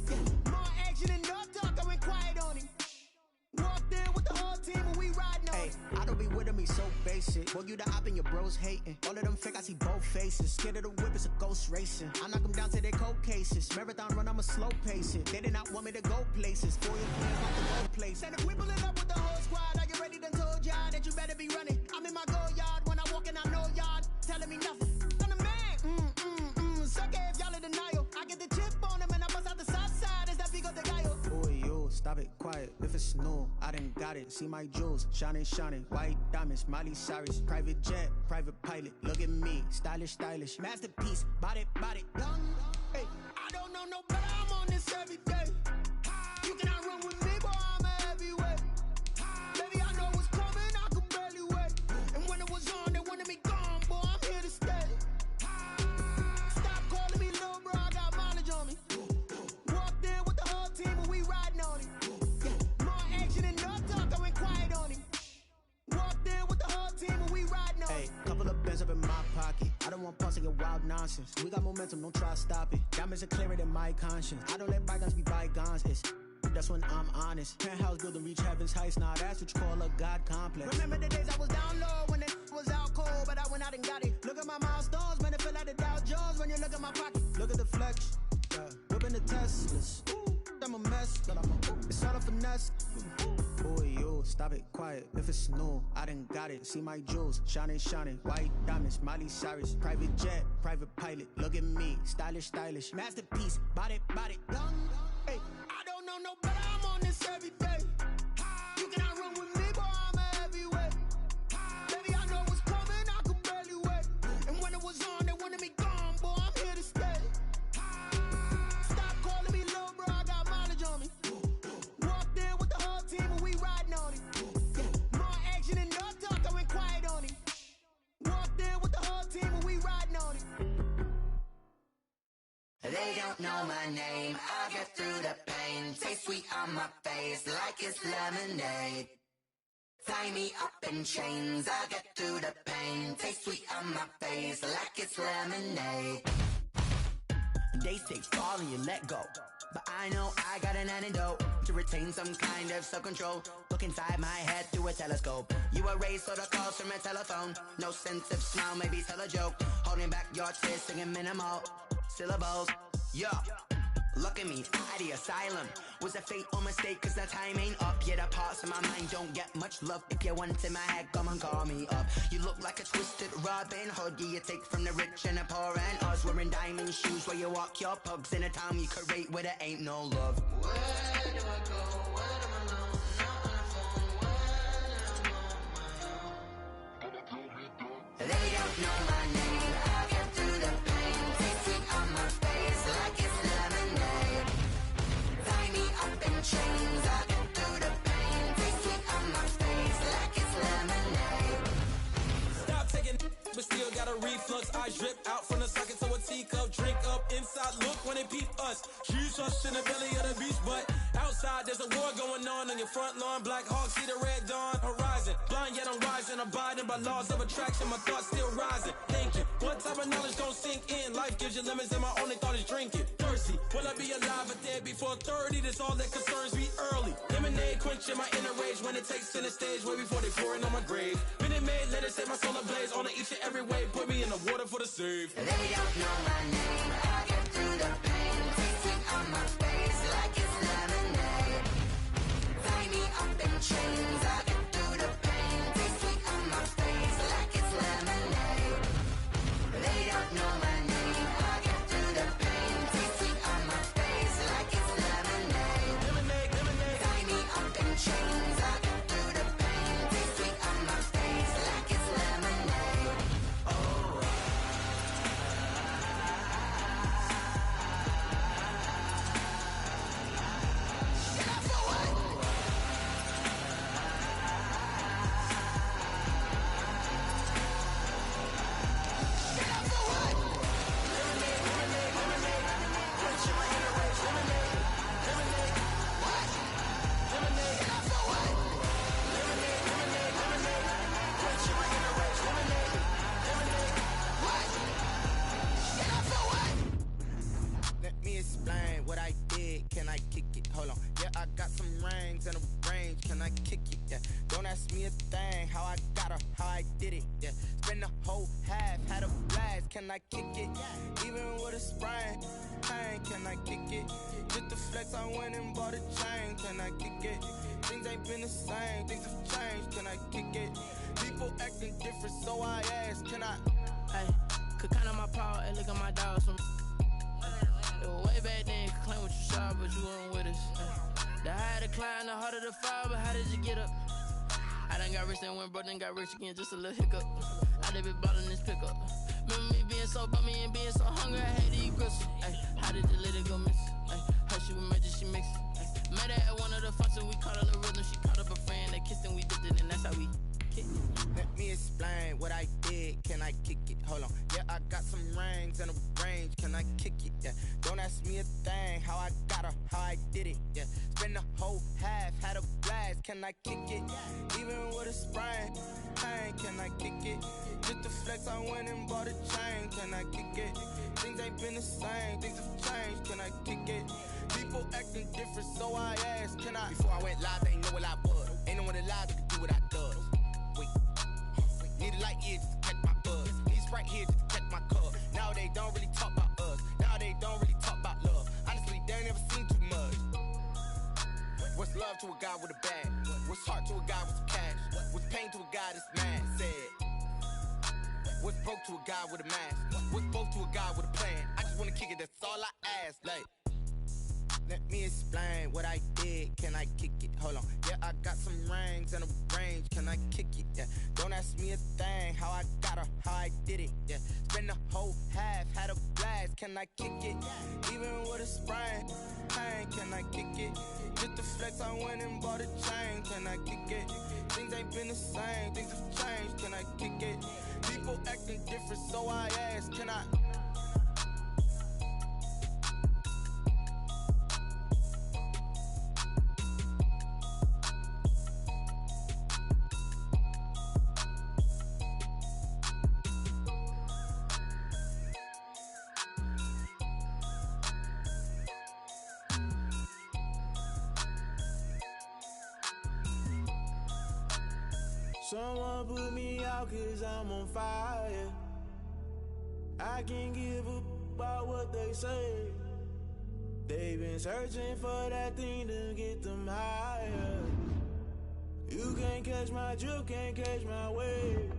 Yeah, more action than no talk, I went quiet on him. Walked in with the whole team and we riding on him. I don't be with me so basic. Boy, you the op and your bros hating. All of them fake, I see both faces. Scared of the whip, it's a ghost racing. I knock them down to their cold cases. Marathon run, I'ma slow pace it. They did not want me to go places. For your friends, not the go place. And if we pull it up with the whole squad, are you ready? Done told y'all that you better be running. I'm in my go yard. When I walk in, I know y'all telling me nothing. I'm the man. Suck it if y'all in denial. I get the chip on them and I bust out the south side. Is that Pico de Gallo? Boy, yo, stop it, quiet. If it's new, I done got it. See my jewels, shining, shining. White diamonds, Miley Cyrus. Private jet, private pilot. Look at me, stylish, stylish. Masterpiece, body, done. Hey, I don't know no better, I'm on every day. You cannot run with me, boy, I'm a heavyweight. Baby, I know what's coming, I could barely wait. And when it was on, they wanted me gone, boy, I'm here to stay. Stop calling me little bro, I got mileage on me. Walked in with the whole team and we riding on him. More action and no talk, I went quiet on him. Walked in with the whole team and we riding on him. Hey, couple of bands up in my pocket. I don't want pause to get wild nonsense. We got momentum, don't try to stop it. Diamonds are clearer than my conscience. I don't let bygones be bygones. That's when I'm honest. Penthouse building reach heaven's heights. Now that's what you call a God complex. Remember the days I was down low when it was out cold, but I went out and got it. Look at my milestones, man, it feel like the Dow Jones when you look at my pocket. Look at the flex, whipping the Teslas. I'm a mess, but it's all a finesse. Boy, you stop it, quiet. If it's new, I done got it. See my jewels, shining, white diamonds, Miley Cyrus, private jet, private pilot. Look at me, stylish, masterpiece, body, young. Hey, I don't know no better, I'm on this every day. You cannot run with me, boy, I'm a heavyweight. Baby, I know what's coming, I could barely wait. And when it was on, they wanted me gone, boy, I'm here to stay. Stop calling me little bro, I got mileage on me. Walked in with the whole team and we riding on him. More action and no talk, I went quiet on him. Walked in with the whole team and we riding on him. They don't know my name, I get through the pain. Taste sweet on my face like it's lemonade. Tie me up in chains, I get through the pain. Taste sweet on my face like it's lemonade. They say fall and you let go, but I know I got an antidote to retain some kind of self-control. Look inside my head through a telescope. You erase all the calls from a telephone. No sense of smile, maybe tell a joke. Holding back your tears, singing minimal syllables. Yeah, look at me, out of the asylum. Was a fate or mistake, cause the time ain't up. Yeah, the parts of my mind don't get much love. If you want in my head, come and call me up. You look like a twisted Robin Hood. Yeah, you take from the rich and the poor and us. Wearing diamond shoes where you walk your pugs. In a town you create where there ain't no love. Where do I go? When I'm alone? Not on the phone. When I'm on my own. They don't know my name, I get through the pain. Taste sweet on my face like it's lemonade. Tie me up in chains, I get through the pain. Taste sweet on my face like it's lemonade. Stop taking but still got a reflux. I drip out from the socket to a teacup. Drink up inside, look when they peep us. Shoes us in the belly of the beast, but outside there's a war going on your front lawn. Black Hawk, see the red dawn horizon. Blind yet I'm rising, abiding by laws of attraction. My thoughts still rising, thinking what type of knowledge don't sink in. Life gives you lemons and my only thought is drinking. Thirsty, will I be alive or dead before 30? That's all that concerns me early. Lemonade quenching my inner rage when it takes center stage way before they pour it on my grave. Minute Maid, let it set my soul ablaze on each and every way. Put me in the water for the save. They don't know my name, I get through the pain. Taste sweet on my face like it's lemonade. Tie me up in chains, I get through the pain. Taste sweet on my face like it's lemonade. They don't know my name, I get through the pain. Taste sweet on my face like it's lemonade. Tie me up in chains, I get through the pain. Taste sweet on my face like it's lemonade. Oh. Let me explain what I did. Can I kick it? Hold on. Yeah, I got some rings and a range. Can I kick it? Yeah. Don't ask me a thing. How I got her, how I did it. Yeah. Spend the whole half, had a blast. Can I kick it? Even with a sprain. Hey, can I kick it? Just the flex, I went and bought a chain. Can I kick it? Things ain't been the same. Things have changed. Can I kick it? People acting different, so I ask. Can I? Hey, could count on my power and look at my dogs from. It was way back then, you could claim what you saw, but you weren't with us. The higher the climb, the harder the fall, but how did you get up? I done got rich, then went broke, then got rich again, just a little hiccup. I done been ballin' this pickup. Remember me being so bummy and being so hungry, I had to eat gristle. Ay, how did the little go miss? Ay, how she was yeah. Don't ask me a thing, how I got her, how I did it, yeah. Spend the whole half, had a blast, can I kick it? Even with a sprain, pain, can I kick it? Just to flex, I went and bought a chain, can I kick it? Things ain't been the same, things have changed, can I kick it? People acting different, so I asked, can I? Before I went live, they ain't know what I was. Ain't no one alive that could do what I does. Wait, need a light here just to catch my buzz. Need Sprite here just to catch my cup. Now they don't really talk about us. Now they don't really talk about love. Honestly, they ain't never seen too much. What's love to a guy with a bag? What's heart to a guy with some cash? What's pain to a guy that's mad? Said. What's broke to a guy with a mask? What's both to a guy with a plan? I just wanna kick it, that's all I ask. Like, let me explain what I did. Can I kick it? Hold on. Yeah, I got some rings and a range. Can I kick it? Yeah. Don't ask me a thing. How I got her, how I did it. Yeah. Spend the whole half, had a blast. Can I kick it? Even with a sprain, pain. Can I kick it? Just to flex, I went and bought a chain. Can I kick it? Things ain't been the same. Things have changed. Can I kick it? People acting different, so I ask. Can I? Someone put me out 'cause I'm on fire. I can't give a about what they say. They've been searching for that thing to get them higher. You can't catch my drift, can't catch my wave.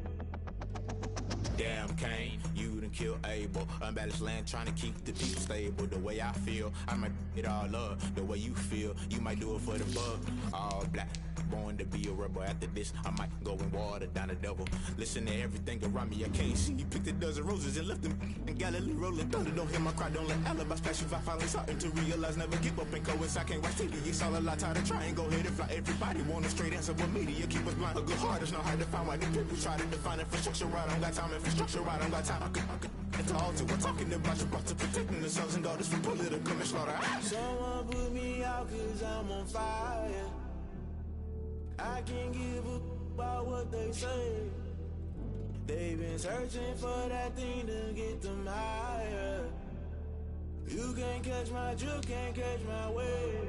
Damn Kane, you done killed Abel. Unbalanced land trying to keep the people stable. The way I feel, I might it all up. The way you feel, you might do it for the bug. All black, born to be a rebel. After this, I might go and water down the devil. Listen to everything around me, I can't see. You picked a dozen roses and left them in Galilee rolling thunder. Don't hear my cry, don't let alibis flash. If I finally starting to realize, never give up and coincide. Can't watch TV, it's all a lot. Tired of trying, go ahead and fly. Everybody want a straight answer, but media keep us blind. A good heart is not hard to find. Why the people try to define infrastructure right? I don't got time, infrastructure right, I don't got time. I could talk to. We're talking about you, about to protecting the sons and daughters from political and slaughter. Someone put me out 'cause I'm on fire. I can't give a about what they say. They've been searching for that thing to get them higher. You can't catch my drift, can't catch my wave.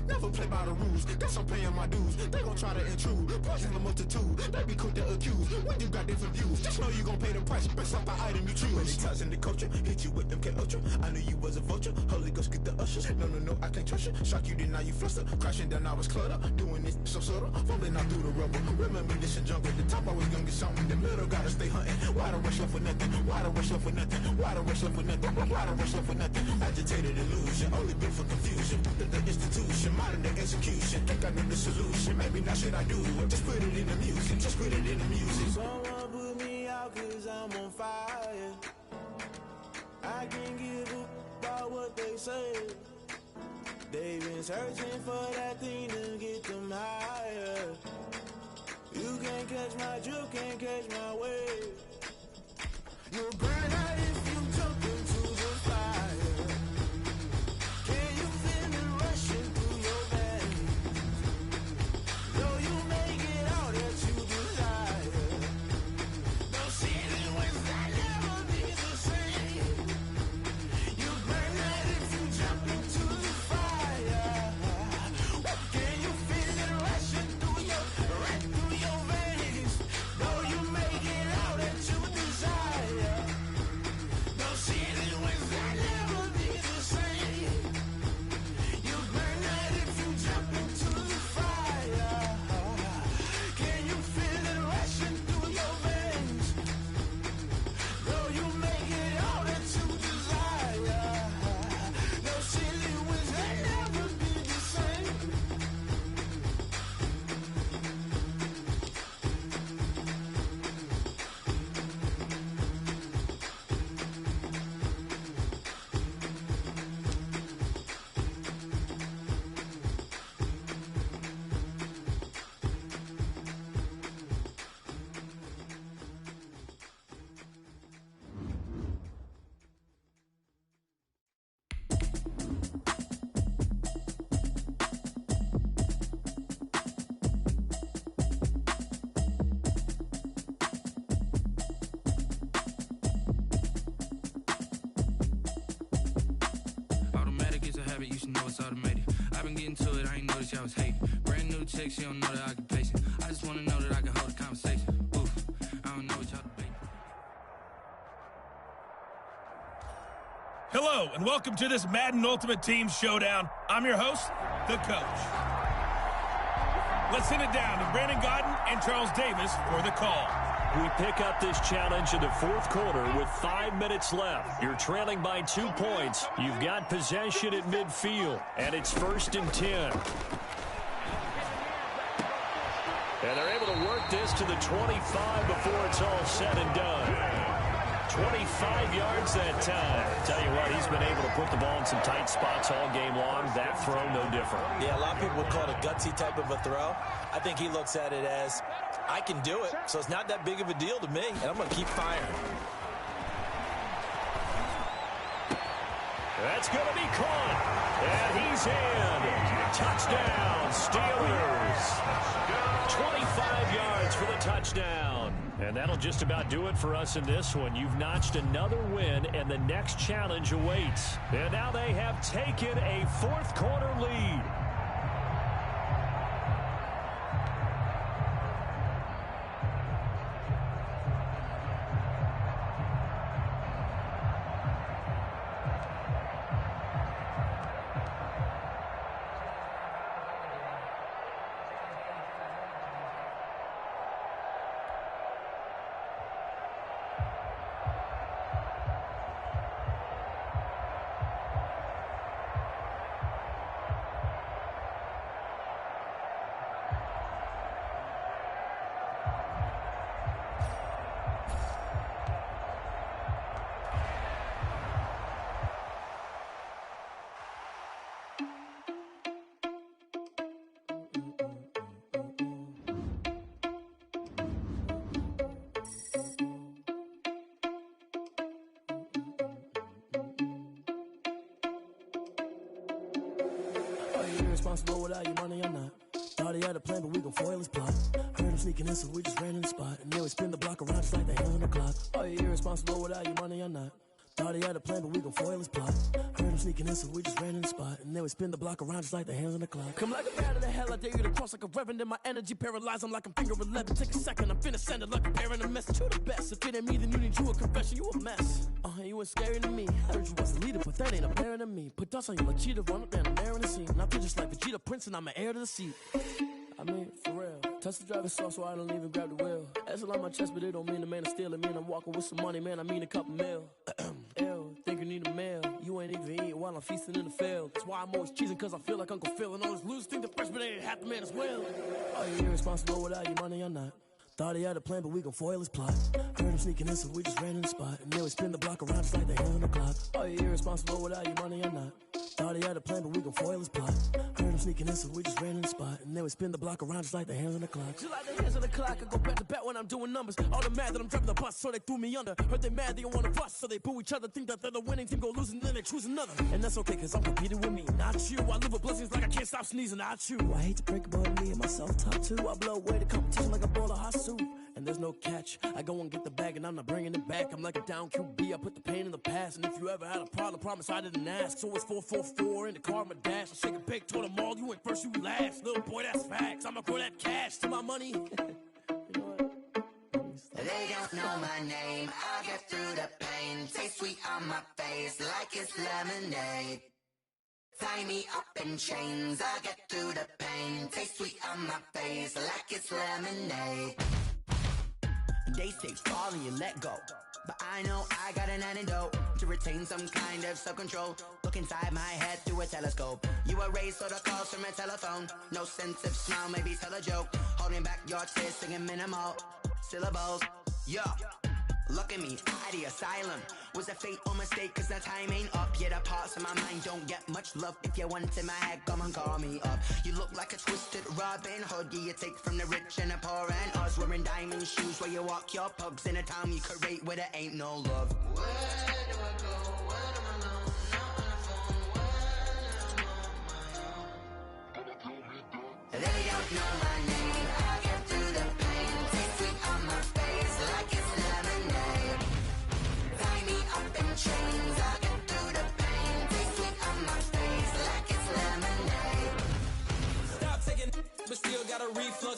Never play by the rules, guess I'm paying my dues. They gon' try to intrude, poison the multitude. They be quick to accuse, when you got different views. Just know you gon' pay the price, based off the item you choose. Many times in the culture, hit you with them K Ultra. I knew you was a vulture, Holy Ghost get the ushers. No, I can't trust you. Shock you, then now you fluster. Crashing down, I was cluttered. Doing this so subtle, falling out through the rubble. Remember this and jump at the top, I was gonna get something. In the middle, gotta stay hunting. Why the rush left for nothing? Why the rush left for nothing? Why the rush left for nothing? Why the rush left for nothing? Agitated illusion, only built for confusion. The institution, modern day execution. Think I know the solution. Maybe not should I do it? Just put it in the music. Just put it in the music. Someone put me out 'cause I'm on fire. I can't give a about what they say. They've been searching for that thing to get them higher. You can't catch my drift, can't catch my wave. You'll burn out if you jump into the fire. Can you feel it rushing through your veins? Though you make it all that you desire. Don't see it when I never be the same. You burn out if you jump into the fire. Can you feel it rushing through your veins? Though you make it all that you desire. it's automated. I've been getting to it, I ain't noticed y'all was hating. Brand new chick, she don't know the occupation. I just wanna know that I can hold a conversation. Oof, I don't know what y'all debating. Hello, and welcome to this Madden Ultimate Team Showdown. I'm your host, the coach. Let's send it down to Brandon Godden and Charles Davis for the call. We pick up this challenge in the fourth quarter with 5 minutes left. You're trailing by 2 points. You've got possession at midfield, and it's 1st and 10. And they're able to work this to the 25 before it's all said and done. 25 yards that time. Tell you what, he's been able to put the ball in some tight spots all game long. That throw, no different. Yeah, a lot of people would call it a gutsy type of a throw. I think he looks at it as, I can do it, so it's not that big of a deal to me, and I'm going to keep firing. That's going to be caught, and he's in. Touchdown, Steelers. 25 yards for the touchdown. And that'll just about do it for us in this one. You've notched another win, and the next challenge awaits. And now they have taken a fourth quarter lead. Responsible without your money or not. Thought he had a plan, but we gon' foil his plot. Heard him sneaking in, so we just ran in the spot. And then we spin the block around just like the hands on the clock. Are you irresponsible without your money or not? Thought he had a plan, but we gon' foil his plot. Heard him sneaking in, so we just ran in the spot. And then we spin the block around just like the hands on the clock. Come like a bat of the hell, I dare you to cross like a reverend. And my energy paralyzed, I'm like I'm finger 11. Take a second, I'm finna send it like a parent a message. You the best, if it ain't me, then you need you a confession. You a mess, you ain't scary to me. Heard you was a leader, but that ain't apparent to me. Put dust on you like cheetah, run up and I'm there in the scene. And I feel just like Vegeta Prince, and I'm an heir to the seat. I mean, for real. Touch the driver's soft, so I don't even grab the wheel. That's on my chest, but it don't mean the man is stealing. Man, I'm walking with some money, man, I mean a couple mil. Ew, think you need a meal. You ain't even eating while I'm feasting in the field. That's why I'm always cheesing, cause I feel like Uncle Phil. And all those losers think the freshman ain't half the man as well. Are you irresponsible without your money or not? Thought he had a plan, but we gon' foil his plot. Heard him sneaking in, so we just ran in the spot. And then we spin the block around just like the hands on the clock. Are you irresponsible without your money or not? Thought he had a plan, but we gon' foil his plot. Heard him sneaking in, so we just ran in the spot. And then we spin the block around just like the hands on the clock. Just like the hands on the clock, I go back to back when I'm doing numbers. All the mad that I'm driving the bus, so they threw me under. Heard they mad, they don't wanna bust, so they boo each other. Think that they're the winning team, go losing, then they choose another. And that's okay, cause I'm competing with me, not you. I live with blessings like I can't stop sneezing, not you. I hate to break it, but me and myself top two. I blow away the competition like a bowl of hot soup. And there's no catch. I go and get the bag and I'm not bringing it back. I'm like a down QB, I put the pain in the past. And if you ever had a problem, promise I didn't ask. So it's 444 in the car, my dash. I shake a bake, told them all, you ain't first, you last. Little boy, that's facts. I'ma grow that cash to my money. You know what? They don't know my name. I get through the pain. Taste sweet on my face like it's lemonade. Tie me up in chains. I get through the pain. Taste sweet on my face like it's lemonade. They say fall and you let go, but I know I got an antidote to retain some kind of self-control. Look inside my head through a telescope. You erase all the calls from a telephone. No sense of smile, maybe tell a joke. Holding back your tears, singing minimal syllables. Yeah, look at me, out the asylum. Was a fate or mistake, cause the time ain't up. Yet the parts of my mind don't get much love. If you want in my head, come and call me up. You look like a twisted Robin Hood. Yeah, you take from the rich and the poor and us. Wearing diamond shoes where you walk your pugs in a town you create where there ain't no love. Where do I go? When am I alone? Not on the phone. When I'm on my own. They don't know my name. I get through the pain. Taste sweet on my face like it's lemonade. Tie me up in chains. I get through the pain. Taste sweet on my face like it's lemonade.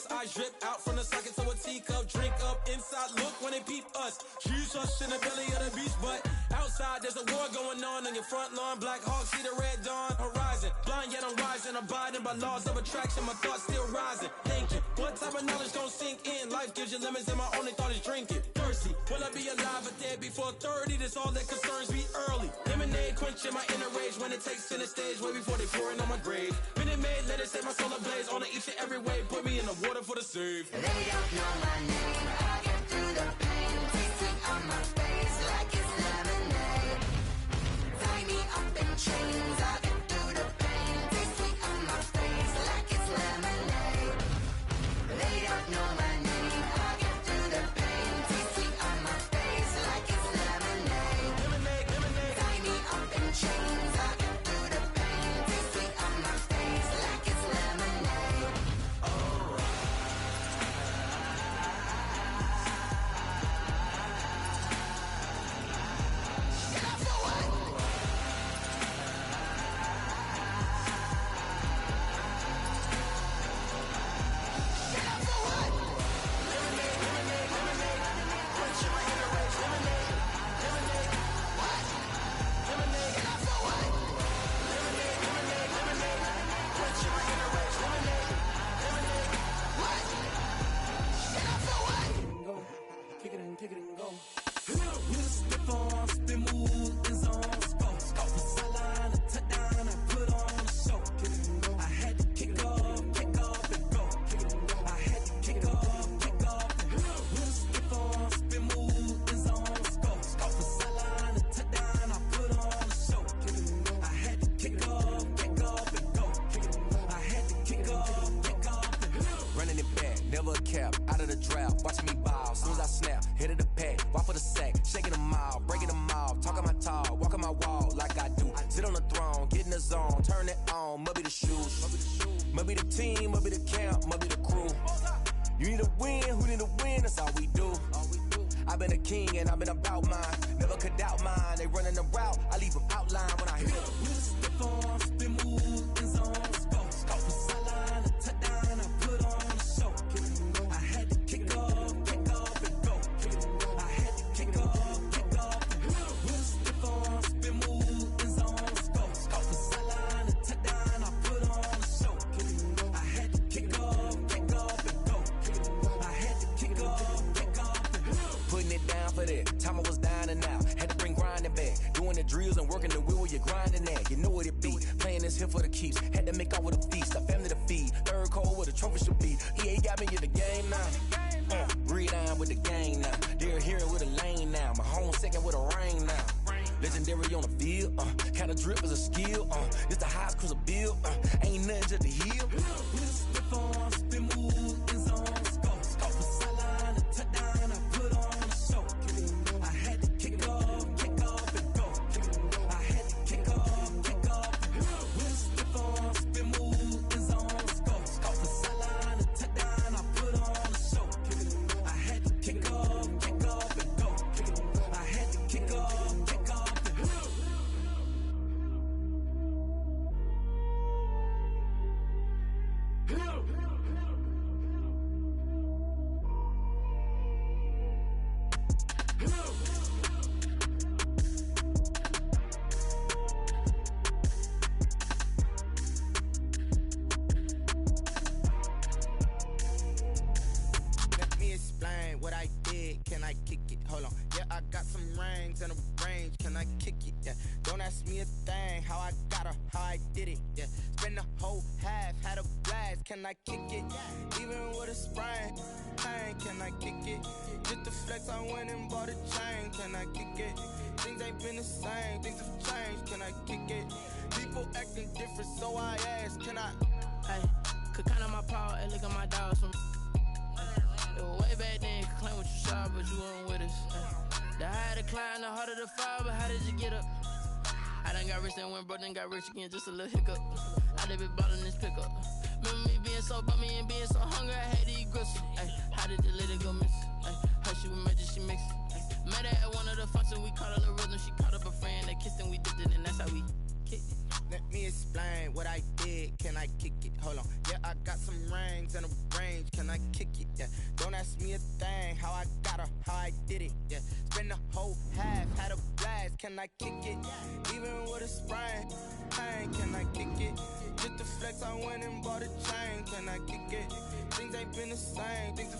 us. Eyes drip out from the socket to a teacup. Drink up inside, look when they peep us. Shoes us in the belly of the beast, but outside there's a war going on your front lawn. Black Hawk, see the red dawn horizon. Blind yet I'm rising, abiding by laws of attraction. My thoughts still rising, thinking, what type of knowledge gon' sink in? Life gives you limits and my only thought is drinking. Thirsty, will I be alive or dead before 30? That's all that concerns me early. Lemonade quenching my inner rage when it takes center stage way before they pouring on my grave. Minute Maid, let it set my soul ablaze on each and every way. Put me in the water for the save. They don't know my name. I get through the pain. Tasting on my face like it's lemonade. Tie me up in chains. I get through the pain. Tasting on my face like it's lemonade. They don't know my name. I get through the pain. Tasting on my face like it's lemonade. Tie me up in chains. I get through the pain. Tasting on my face like it's lemonade. Oh. Kick it and go. With a stiff arm, spin move, is on scope. Scope for sideline, a touchdown, I put on a show. I had to kick off and go. I had to kick off and go. With a stiff arm, spin move, is on scope. Scope for sideline, a touchdown, I put on a show. I had to kick off and go. I had to kick off and go. Running it back, never a cap, out of the drought, watching me ball. Soon as I snap, hit of the pack, walk for the sack, shaking them all, breaking them off, talking my talk, walking my wall like I do. Sit on the throne, get in the zone, turn it on, must be the shoes, must be the team, must be the camp, must be the crew. You need a win, who need a win, that's all we do. I've been a king and I've been about mine, never could doubt mine. They running the route, I leave them outline when I hit them. With a stiff arm, spin move, is on scope. Scope for sideline, a touchdown, I put on a show. I had to kick off and go. I had to kick off and go. With a stiff arm, spin move, is on scope. Scope for sideline, a touchdown, I put on a show. I had to kick off and go. I had to kick off and go. Putting it down for that. Time I was down and out. Had to bring grinding back. Doing the drills and working the wheel where you're grinding at. You know what it be. Playing this here for the keeps. Had to make out with a feast. A family to feed. Third cold where the trophy should be. EA got me in the game now. Breathe down with the game now. They're here with a lane now. My home second with a rain now. Legendary on the field. Kinda drip is a skill. This the highest cruiser bill. Ain't nothing to the hill. With a stiff arm, spin move, is on scope. Scope for sideline, a touchdown, I put on a show. I had to kick off and go. I had to kick off and go. With a stiff arm, spin move, is on scope. Scope for sideline, a touchdown, I put on a show. I had to kick off and go. I had to kick off and go. Let me explain what I did. Can I kick it? Hold on. Yeah, I got some rings and a range. Can I kick it? Yeah. Don't ask me a thing. How I got her, how I did it. Yeah. Spend the whole half, had a blast. Can I kick it? Even with a sprain. Pain, can I kick it? Just the flex, I went and bought a chain. Can I kick it? Things ain't been the same. Things have changed. Can I kick it? People acting different, so I ask. Can I? Hey, could count on my power and look at my dogs from. It was way back then, you could claim what you saw, but you weren't with us. The higher the climb, the harder the fall, but how did you get up? I done got rich, then went broke, then got rich again, just a little hiccup. I done been ballin' this pickup. Remember me being so bummy and being so hungry, I had to eat gristle. Ay, how did the lady go miss? Ay, her she was magic, she mixed. Met her at one of the functions, we caught her little rhythm, she caught up a friend, they kissed and we dipped it, and that's how we kicked it. Let me explain what I did. can I kick it? Hold on, yeah, I got some rings and a range, can I kick it? Yeah, don't ask me a thing, how I got her, how I did it. Yeah, spend the whole half, had a blast, can I kick it? Even with a sprain, can I kick it? Just to flex, I went and bought a chain, can I kick it? Things ain't been the same, things